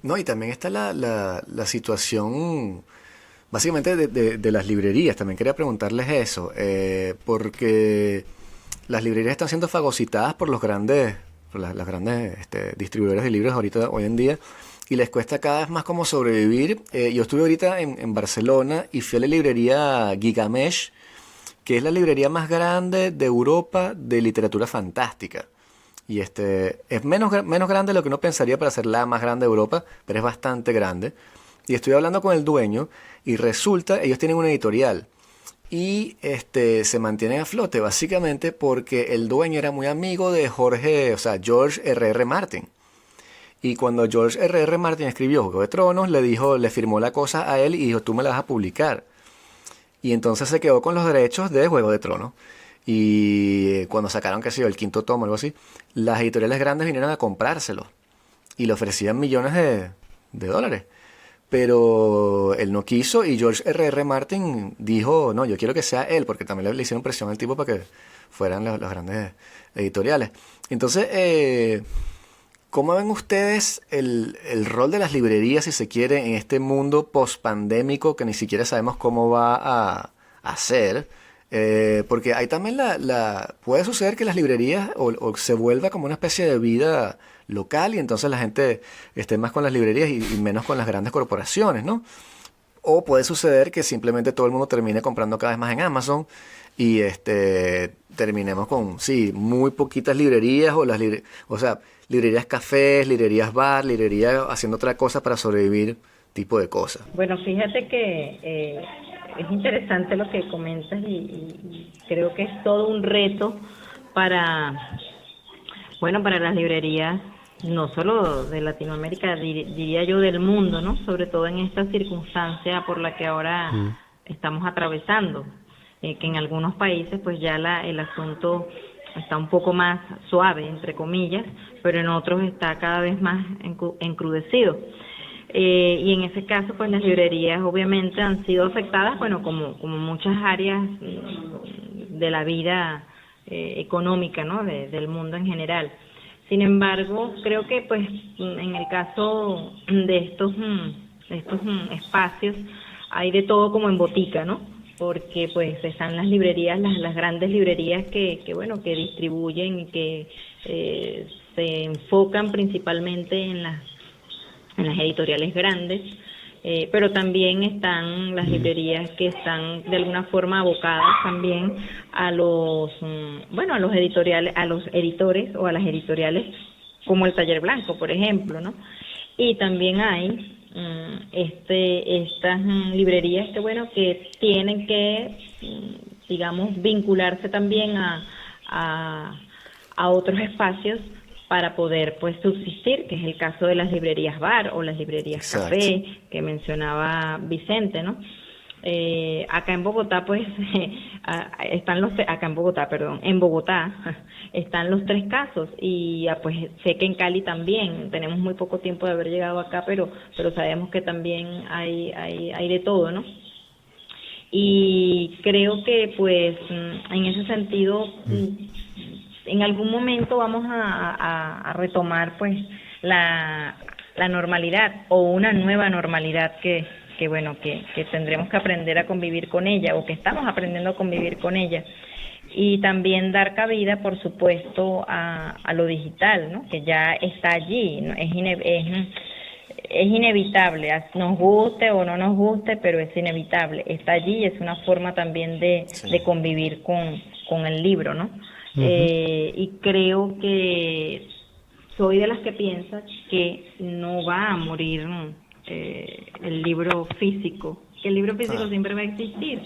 No, y también está la situación básicamente de las librerías. También quería preguntarles eso, porque las librerías están siendo fagocitadas por las grandes distribuidores de libros hoy en día, y les cuesta cada vez más como sobrevivir. Yo estuve ahorita en Barcelona y fui a la librería Gigamesh, que es la librería más grande de Europa de literatura fantástica. Y es menos grande de lo que uno pensaría para ser la más grande de Europa, pero es bastante grande. Y estoy hablando con el dueño y resulta, ellos tienen una editorial y se mantienen a flote básicamente porque el dueño era muy amigo de George R.R. Martin. Y cuando George R.R. Martin escribió Juego de Tronos, le firmó la cosa a él y dijo, tú me la vas a publicar. Y entonces se quedó con los derechos de Juego de Tronos. Y cuando sacaron, qué sé yo, el quinto tomo o algo así, las editoriales grandes vinieron a comprárselo y le ofrecían millones de dólares. Pero él no quiso y George R.R. Martin dijo, no, yo quiero que sea él, porque también le hicieron presión al tipo para que fueran los grandes editoriales. Entonces, ¿cómo ven ustedes el rol de las librerías, si se quiere, en este mundo post-pandémico que ni siquiera sabemos cómo va a ser? Porque hay también puede suceder que las librerías o se vuelva como una especie de vida local y entonces la gente esté más con las librerías y menos con las grandes corporaciones, ¿no? O puede suceder que simplemente todo el mundo termine comprando cada vez más en Amazon y terminemos con, sí, muy poquitas librerías librerías cafés, librerías bar, librerías haciendo otra cosa para sobrevivir, tipo de cosas. Bueno, fíjate que es interesante lo que comentas y creo que es todo un reto para las librerías, no solo de Latinoamérica, diría yo del mundo, ¿no? Sobre todo en esta circunstancia por la que ahora estamos atravesando, que en algunos países pues ya el asunto está un poco más suave, entre comillas, pero en otros está cada vez más encrudecido. Y en ese caso pues las librerías obviamente han sido afectadas, bueno, como muchas áreas de la vida económica, ¿no? Del mundo en general. Sin embargo, creo que pues en el caso de estos espacios hay de todo como en botica, ¿no? Porque pues están las librerías, las grandes librerías que distribuyen y que se enfocan principalmente en las editoriales grandes, pero también están las librerías que están de alguna forma abocadas también a los, a los editoriales, a los editores o a las editoriales, como el Taller Blanco, por ejemplo, ¿no? Y también hay estas librerías que tienen que, digamos, vincularse también a otros espacios para poder pues subsistir, que es el caso de las librerías bar o las librerías Exacto. café que mencionaba Vicente, ¿no? Acá en Bogotá pues en Bogotá están los tres casos y pues sé que en Cali también. Tenemos muy poco tiempo de haber llegado acá, pero sabemos que también hay de todo, ¿no? Y creo que pues en ese sentido en algún momento vamos a retomar pues la normalidad o una nueva normalidad que tendremos que aprender a convivir con ella, o que estamos aprendiendo a convivir con ella, y también dar cabida, por supuesto, a lo digital, ¿no? Que ya está allí, ¿no? Es inevitable, nos guste o no nos guste, pero es inevitable, está allí y es una forma también de convivir con el libro, ¿no? Y creo que soy de las que piensa que no va a morir el libro físico, que el libro físico siempre va a existir.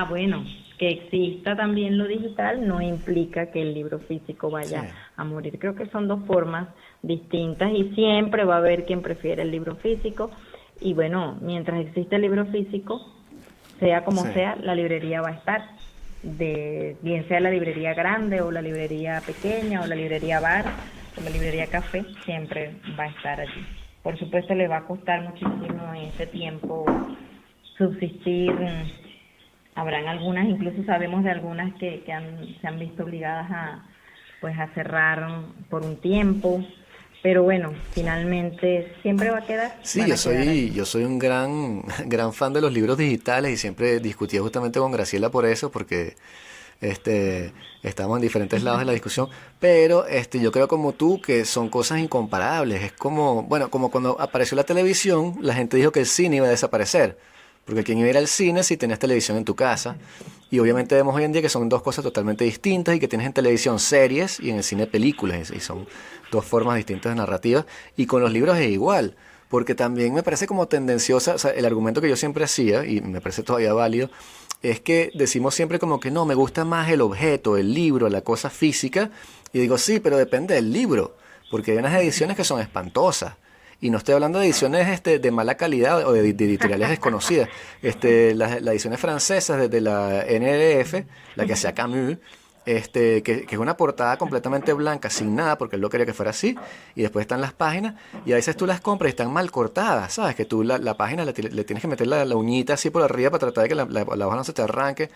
Bueno, que exista también lo digital no implica que el libro físico vaya a morir. Creo que son dos formas distintas y siempre va a haber quien prefiere el libro físico, y bueno, mientras existe el libro físico, sea como sea, la librería va a estar, bien sea la librería grande o la librería pequeña o la librería bar o la librería café, siempre va a estar allí. Por supuesto le va a costar muchísimo en ese tiempo subsistir. Habrán algunas, incluso sabemos de algunas que se han visto obligadas a cerrar por un tiempo, pero bueno, finalmente siempre va a quedar. Sí, yo soy un gran fan de los libros digitales y siempre discutía justamente con Graciela por eso, porque estamos en diferentes lados de la discusión, pero yo creo como tú que son cosas incomparables. Es como cuando apareció la televisión, la gente dijo que el cine iba a desaparecer, porque quién iba a ir al cine si tenías televisión en tu casa. Y obviamente vemos hoy en día que son dos cosas totalmente distintas, y que tienes en televisión series y en el cine películas, y son dos formas distintas de narrativa. Y con los libros es igual, porque también me parece como tendenciosa, o sea, el argumento que yo siempre hacía, y me parece todavía válido, es que decimos siempre como que no, me gusta más el objeto, el libro, la cosa física, y digo sí, pero depende del libro, porque hay unas ediciones que son espantosas. Y no estoy hablando de ediciones de mala calidad o de editoriales desconocidas. Las ediciones francesas de la NRF, la que hacía Camus, que es una portada completamente blanca, sin nada, porque él lo quería que fuera así, y después están las páginas, y a veces tú las compras y están mal cortadas, ¿sabes? Que tú la página le tienes que meter la uñita así por arriba para tratar de que la hoja no se te arranque,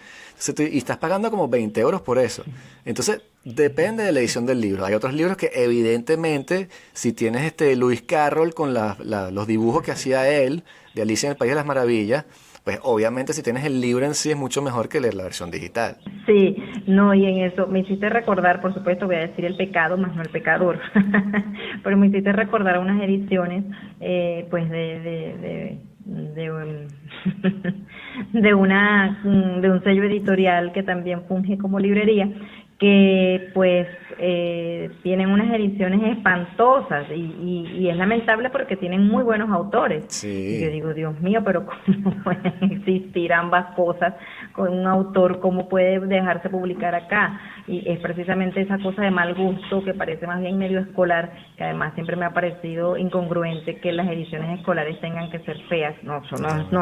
y estás pagando como 20 euros por eso. Entonces, depende de la edición del libro. Hay otros libros que evidentemente, si tienes Lewis Carroll con los dibujos que hacía él, de Alicia en el País de las Maravillas, pues obviamente si tienes el libro en sí es mucho mejor que leer la versión digital. Sí, no, y en eso me hiciste recordar, por supuesto voy a decir el pecado, más no el pecador, pero me hiciste recordar unas ediciones pues de un sello editorial que también funge como librería, que pues tienen unas ediciones espantosas y es lamentable porque tienen muy buenos autores. Sí. Y yo digo, Dios mío, pero ¿cómo pueden existir ambas cosas con un autor? ¿Cómo puede dejarse publicar acá? Y es precisamente esa cosa de mal gusto que parece más bien medio escolar, que además siempre me ha parecido incongruente que las ediciones escolares tengan que ser feas. No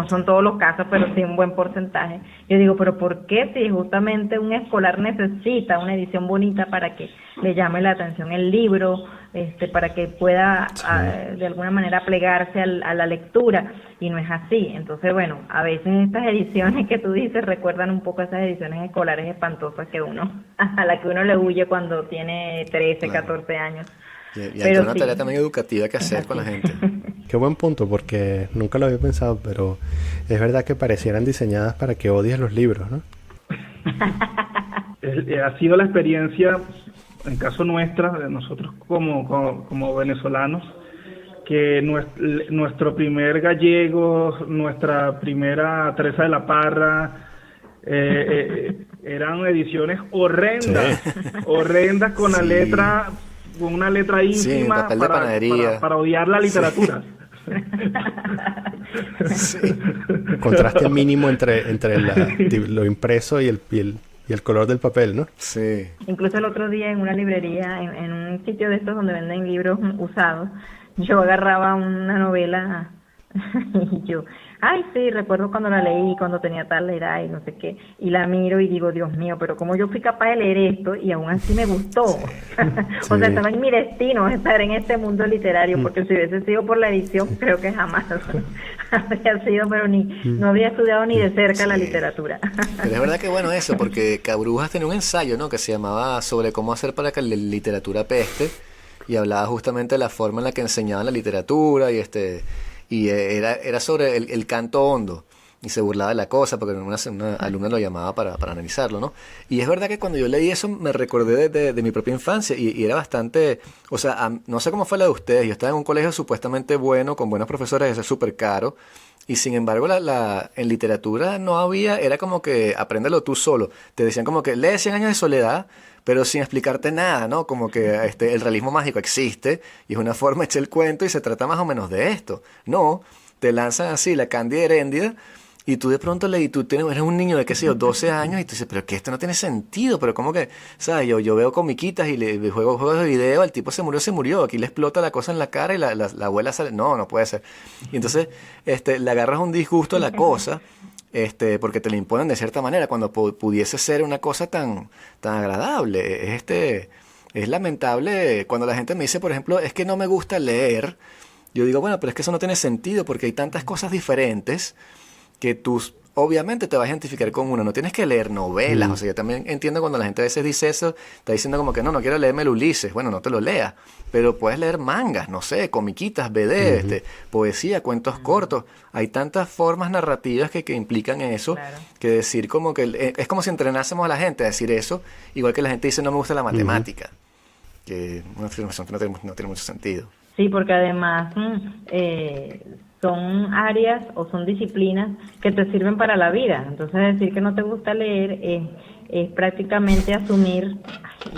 son todos los casos, pero sí un buen porcentaje. Yo digo, pero ¿por qué si justamente un escolar necesita una edición bonita para que le llame la atención el libro, para que pueda de alguna manera plegarse a la lectura? Y no es así. Entonces, bueno, a veces estas ediciones que tú dices recuerdan un poco a esas ediciones escolares espantosas a la que uno le huye cuando tiene 13, 14 años. Y hay una tarea también educativa que hacer con la gente. Qué buen punto, porque nunca lo había pensado, pero es verdad que parecieran diseñadas para que odies los libros, ¿no? Ha sido la experiencia, en caso nuestra, de nosotros como venezolanos, que nuestro primer Gallego, nuestra primera Teresa de la Parra, eran ediciones horrendas, horrendas con la letra, con una letra ínfima papel de panadería. Para odiar la literatura. Sí. Contraste mínimo entre lo impreso y el color del papel, ¿no? Sí. Incluso el otro día en una librería, en un sitio de estos donde venden libros usados, yo agarraba una novela y yo, ay sí, recuerdo cuando la leí, cuando tenía tal edad y no sé qué, y la miro y digo, Dios mío, pero cómo yo fui capaz de leer esto y aún así me gustó. O sea, estaba en mi destino estar en este mundo literario, porque si hubiese sido por la edición, creo que jamás habría sido, pero no habría estudiado ni de cerca la literatura. Pero es verdad que bueno eso, porque Cabrujas tenía un ensayo, ¿no?, que se llamaba sobre cómo hacer para que la literatura peste, y hablaba justamente de la forma en la que enseñaban la literatura, y era sobre el canto hondo, y se burlaba de la cosa, porque una alumna lo llamaba para analizarlo, ¿no? Y es verdad que cuando yo leí eso me recordé de mi propia infancia, y era bastante, o sea, no sé cómo fue la de ustedes, yo estaba en un colegio supuestamente bueno, con buenos profesores, eso es súper caro, y sin embargo en literatura no había, era como que apréndelo tú solo, te decían como que lee 100 años de soledad, pero sin explicarte nada, ¿no? Como que el realismo mágico existe y es una forma de echar el cuento y se trata más o menos de esto. No, te lanzan así la Cándida Heréndida y tú de pronto eres un niño de, qué sé yo, 12 años y tú dices, pero que esto no tiene sentido, pero como que, ¿sabes? Yo veo comiquitas y le juego juegos de video, el tipo se murió, aquí le explota la cosa en la cara y la abuela sale, no puede ser. Y entonces le agarras un disgusto a la cosa. Porque te la imponen de cierta manera cuando pudiese ser una cosa tan agradable. Es lamentable cuando la gente me dice, por ejemplo, es que no me gusta leer. Yo digo, bueno, pero es que eso no tiene sentido porque hay tantas cosas diferentes que tú obviamente te vas a identificar con una. No tienes que leer novelas. O sea, yo también entiendo cuando la gente a veces dice eso, está diciendo como que no quiero leerme el Ulises. Bueno, no te lo leas, pero puedes leer mangas, no sé, comiquitas, BD, poesía, cuentos cortos. Hay tantas formas narrativas que implican eso, claro, que decir como que es como si entrenásemos a la gente a decir eso, igual que la gente dice no me gusta la matemática, que es una afirmación que no tiene mucho sentido. Sí, porque además son áreas o son disciplinas que te sirven para la vida. Entonces decir que no te gusta leer es prácticamente asumir,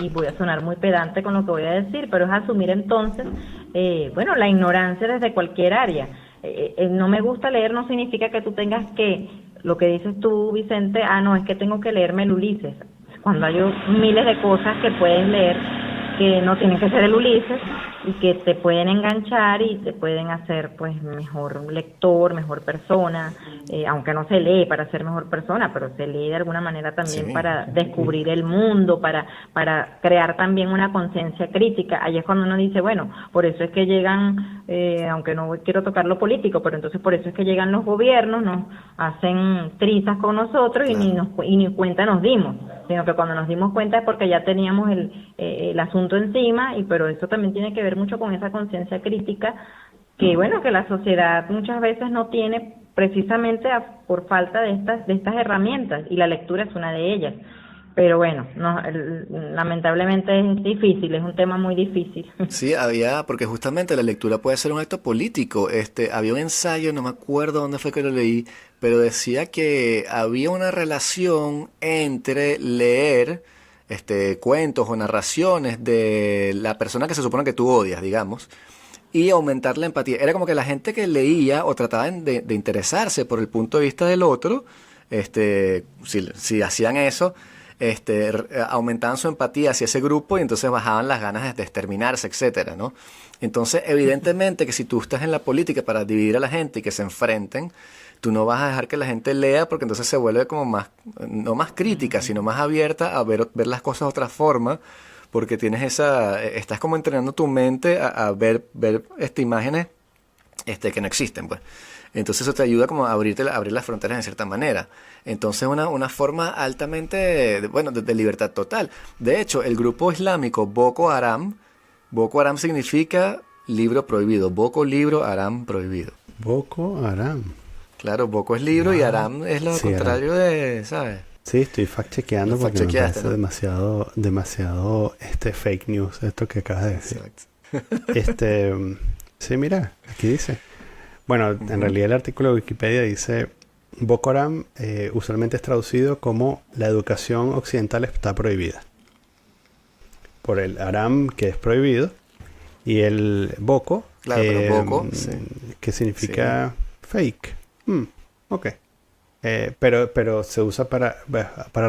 y voy a sonar muy pedante con lo que voy a decir, pero es asumir entonces, la ignorancia desde cualquier área. No me gusta leer no significa que tú tengas que, lo que dices tú, Vicente, no, es que tengo que leerme el Ulises, cuando hay miles de cosas que puedes leer que no tienen que ser el Ulises y que te pueden enganchar y te pueden hacer pues mejor lector, mejor persona, aunque no se lee para ser mejor persona, pero se lee de alguna manera también para descubrir el mundo, para crear también una conciencia crítica. Ahí es cuando uno dice, bueno, por eso es que llegan, aunque no quiero tocar lo político, pero entonces por eso es que llegan los gobiernos, nos hacen trizas con nosotros y ni cuenta nos dimos, sino que cuando nos dimos cuenta es porque ya teníamos el asunto encima, pero eso también tiene que ver mucho con esa conciencia crítica que que la sociedad muchas veces no tiene precisamente por falta de estas herramientas, y la lectura es una de ellas. Pero lamentablemente es difícil, es un tema muy difícil. Sí, porque justamente la lectura puede ser un acto político. Había un ensayo, no me acuerdo dónde fue que lo leí, pero decía que había una relación entre leer cuentos o narraciones de la persona que se supone que tú odias, digamos, y aumentar la empatía. Era como que la gente que leía o trataban de interesarse por el punto de vista del otro, si hacían eso, aumentaban su empatía hacia ese grupo y entonces bajaban las ganas de exterminarse, etcétera, ¿no? Entonces, evidentemente que si tú estás en la política para dividir a la gente y que se enfrenten, tú no vas a dejar que la gente lea, porque entonces se vuelve como más, no más crítica, sino más abierta a ver las cosas de otra forma, porque estás como entrenando tu mente a ver imágenes que no existen, pues. Entonces eso te ayuda como a abrir las fronteras en cierta manera. Entonces una forma altamente, de libertad total. De hecho, el grupo islámico Boko Haram significa libro prohibido. Boko, libro, Haram, prohibido. Boko Haram. Claro, Boko es libro y Haram es lo contrario de, ¿sabes? Sí, estoy fact-chequeando porque me parece demasiado fake news esto que acabas de decir. Exacto. Sí, mira, aquí dice. Bueno, en realidad el artículo de Wikipedia dice, Boko Haram usualmente es traducido como la educación occidental está prohibida. Por el Haram, que es prohibido, y el Boko, Claro, pero Boko, sí. que significa fake. Ok. Pero se usa para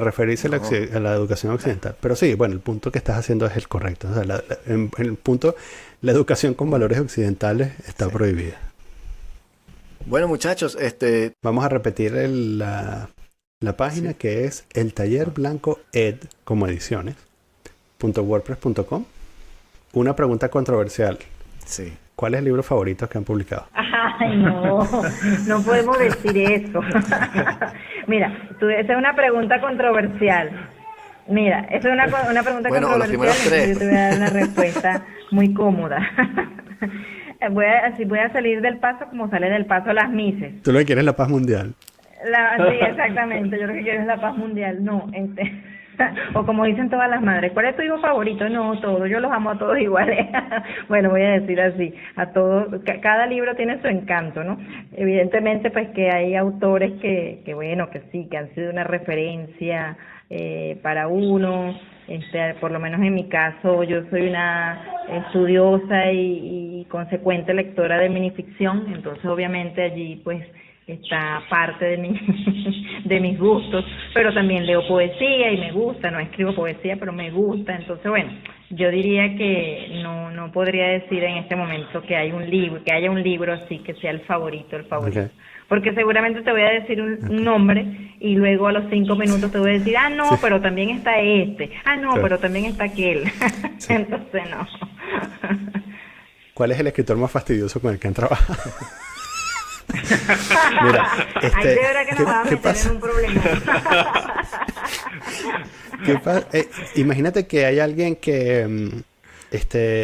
referirse a la educación occidental. Pero sí, bueno, el punto que estás haciendo es el correcto. O sea, en el punto, la educación con valores occidentales está prohibida. Bueno, muchachos, Vamos a repetir la página, que es el taller blanco ed, como ediciones, .wordpress.com. Una pregunta controversial. sí. ¿Cuál es el libro favorito que han publicado? Ay, no podemos decir eso. Mira, esa es una pregunta controversial. Mira, esa es una pregunta Bueno, controversial. los primeros tres. Yo te voy a dar una respuesta muy cómoda. Voy a salir del paso como sale del paso las mises. Tú lo que quieres es la paz mundial. Sí, exactamente. Yo lo que quiero es la paz mundial. No, o como dicen todas las madres, ¿cuál es tu hijo favorito? No, todos, yo los amo a todos iguales. Bueno, voy a decir así, a todos, cada libro tiene su encanto, ¿no? Evidentemente, pues que hay autores que bueno, que sí, que han sido una referencia para uno. Por lo menos en mi caso, yo soy una estudiosa y consecuente lectora de minificción, entonces obviamente allí pues está parte de mis gustos, pero también leo poesía y me gusta, no escribo poesía, pero me gusta, entonces bueno, yo diría que no podría decir en este momento que haya un libro así que sea el favorito. Okay. Porque seguramente te voy a decir un nombre y luego a los 5 minutos te voy a decir, no, sí, pero también está este, no, claro, pero también está aquel. Sí. Entonces no. ¿Cuál es el escritor más fastidioso con el que han trabajado? Mira, ahí de verdad que nos vamos a meter en un problema. Imagínate que hay alguien que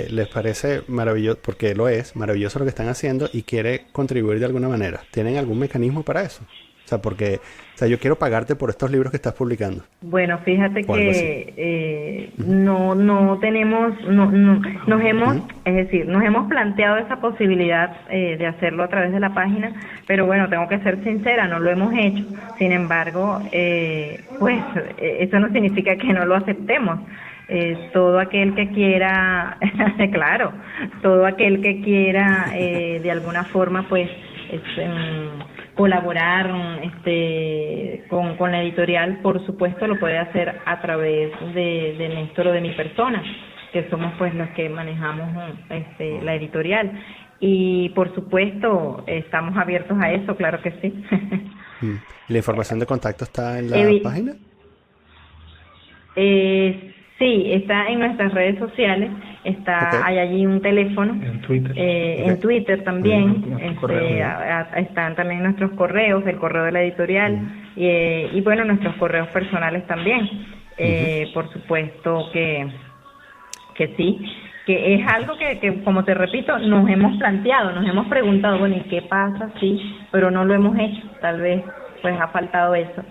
les parece maravilloso, porque lo es, maravilloso lo que están haciendo y quiere contribuir de alguna manera. ¿Tienen algún mecanismo para eso? O sea, porque yo quiero pagarte por estos libros que estás publicando. Bueno, fíjate que no tenemos, nos hemos, es decir, nos hemos planteado esa posibilidad de hacerlo a través de la página, pero bueno, tengo que ser sincera, no lo hemos hecho. Sin embargo, pues eso no significa que no lo aceptemos. Todo aquel que quiera, claro, todo aquel que quiera de alguna forma, pues, colaborar con la editorial, por supuesto lo puede hacer a través de Néstor o de mi persona, que somos pues los que manejamos la editorial, y por supuesto estamos abiertos a eso, claro que sí. ¿La información de contacto está en la página? Sí, está en nuestras redes sociales, hay allí un teléfono, en Twitter también, están también nuestros correos, el correo de la editorial, y bueno, nuestros correos personales también. Por supuesto que sí, que es algo que, como te repito, nos hemos planteado, nos hemos preguntado, bueno, ¿y qué pasa? Sí, pero no lo hemos hecho, tal vez pues ha faltado eso.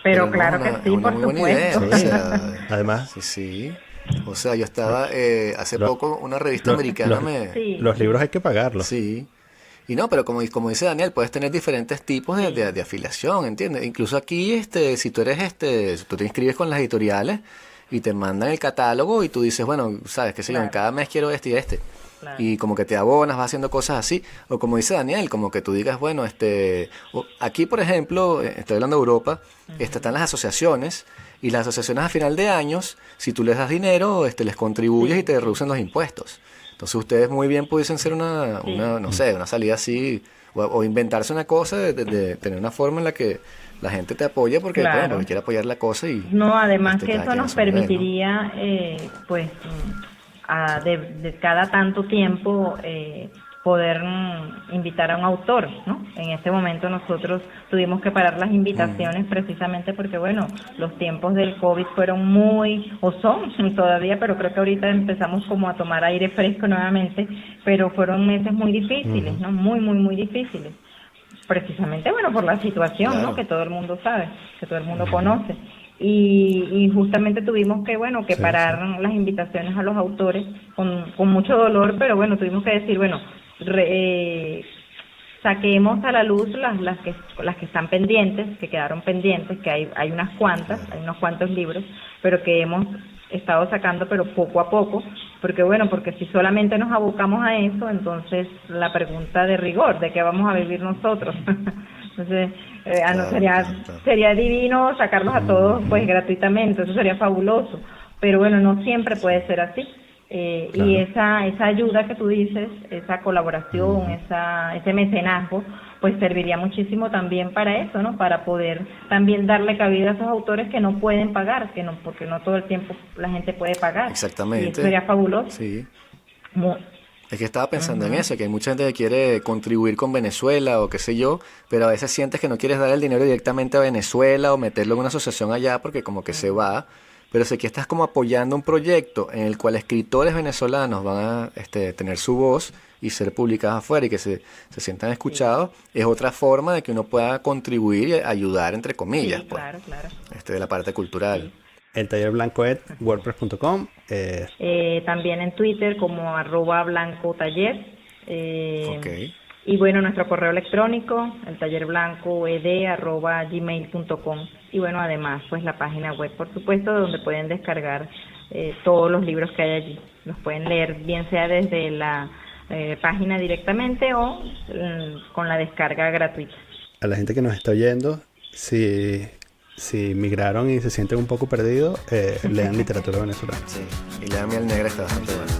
Pero claro que sí, por supuesto. O sea, además, sí. O sea, yo estaba hace poco, una revista americana los libros hay que pagarlos. Sí. Y no, pero como dice Daniel, puedes tener diferentes tipos de afiliación, ¿entiendes? Incluso aquí, si tú tú te inscribes con las editoriales y te mandan el catálogo y tú dices, bueno, sabes, qué sé yo, en cada mes quiero este y este. Claro. Y como que te abonas, vas haciendo cosas así. O como dice Daniel, como que tú digas, bueno, aquí por ejemplo, estoy hablando de Europa, están las asociaciones, y las asociaciones a final de años, si tú les das dinero, les contribuyes y te reducen los impuestos. Entonces ustedes muy bien pudiesen ser una no sé, una salida así, o inventarse una cosa de tener una forma en la que la gente te apoye porque, claro, bueno, porque quiere apoyar la cosa y... No, además que eso nos permitiría, pues... de cada tanto tiempo poder invitar a un autor, ¿no? En este momento nosotros tuvimos que parar las invitaciones precisamente porque, bueno, los tiempos del COVID fueron o son todavía, pero creo que ahorita empezamos como a tomar aire fresco nuevamente, pero fueron meses muy difíciles, ¿no? Muy, muy, muy difíciles. Precisamente, bueno, por la situación, claro, ¿no? Que todo el mundo sabe, que todo el mundo conoce. y justamente tuvimos que, bueno, que Sí, parar las invitaciones a los autores con mucho dolor, pero bueno, tuvimos que decir, bueno, saquemos a la luz las que están pendientes, que quedaron pendientes, que hay unas cuantas, hay unos cuantos libros, pero que hemos estado sacando, pero poco a poco, porque bueno, porque si solamente nos abocamos a eso, entonces la pregunta de rigor, ¿de qué vamos a vivir nosotros? Entonces, sería divino sacarlos a todos pues gratuitamente, eso sería fabuloso, pero bueno, no siempre puede ser así. Y esa ayuda que tú dices, esa colaboración, ese mecenazgo, pues serviría muchísimo también para eso, ¿no? Para poder también darle cabida a esos autores que no pueden pagar, porque no todo el tiempo la gente puede pagar. Exactamente. Y eso sería fabuloso. Sí. Es que estaba pensando en eso, que hay mucha gente que quiere contribuir con Venezuela o qué sé yo, pero a veces sientes que no quieres dar el dinero directamente a Venezuela o meterlo en una asociación allá porque como que se va. Pero si aquí estás como apoyando un proyecto en el cual escritores venezolanos van a tener su voz y ser publicados afuera y que se sientan escuchados, es otra forma de que uno pueda contribuir y ayudar, entre comillas, sí, claro, claro. De la parte cultural. Sí. El taller blanco es wordpress.com. También en Twitter como @blancotaller. Okay. Y bueno, nuestro correo electrónico, el tallerblancoed@gmail.com. Y bueno, además, pues la página web, por supuesto, donde pueden descargar todos los libros que hay allí. Los pueden leer, bien sea desde la página directamente o con la descarga gratuita. A la gente que nos está oyendo, si migraron y se sienten un poco perdidos, lean literatura venezolana. Sí, y lean Miel Negra, está bastante bueno.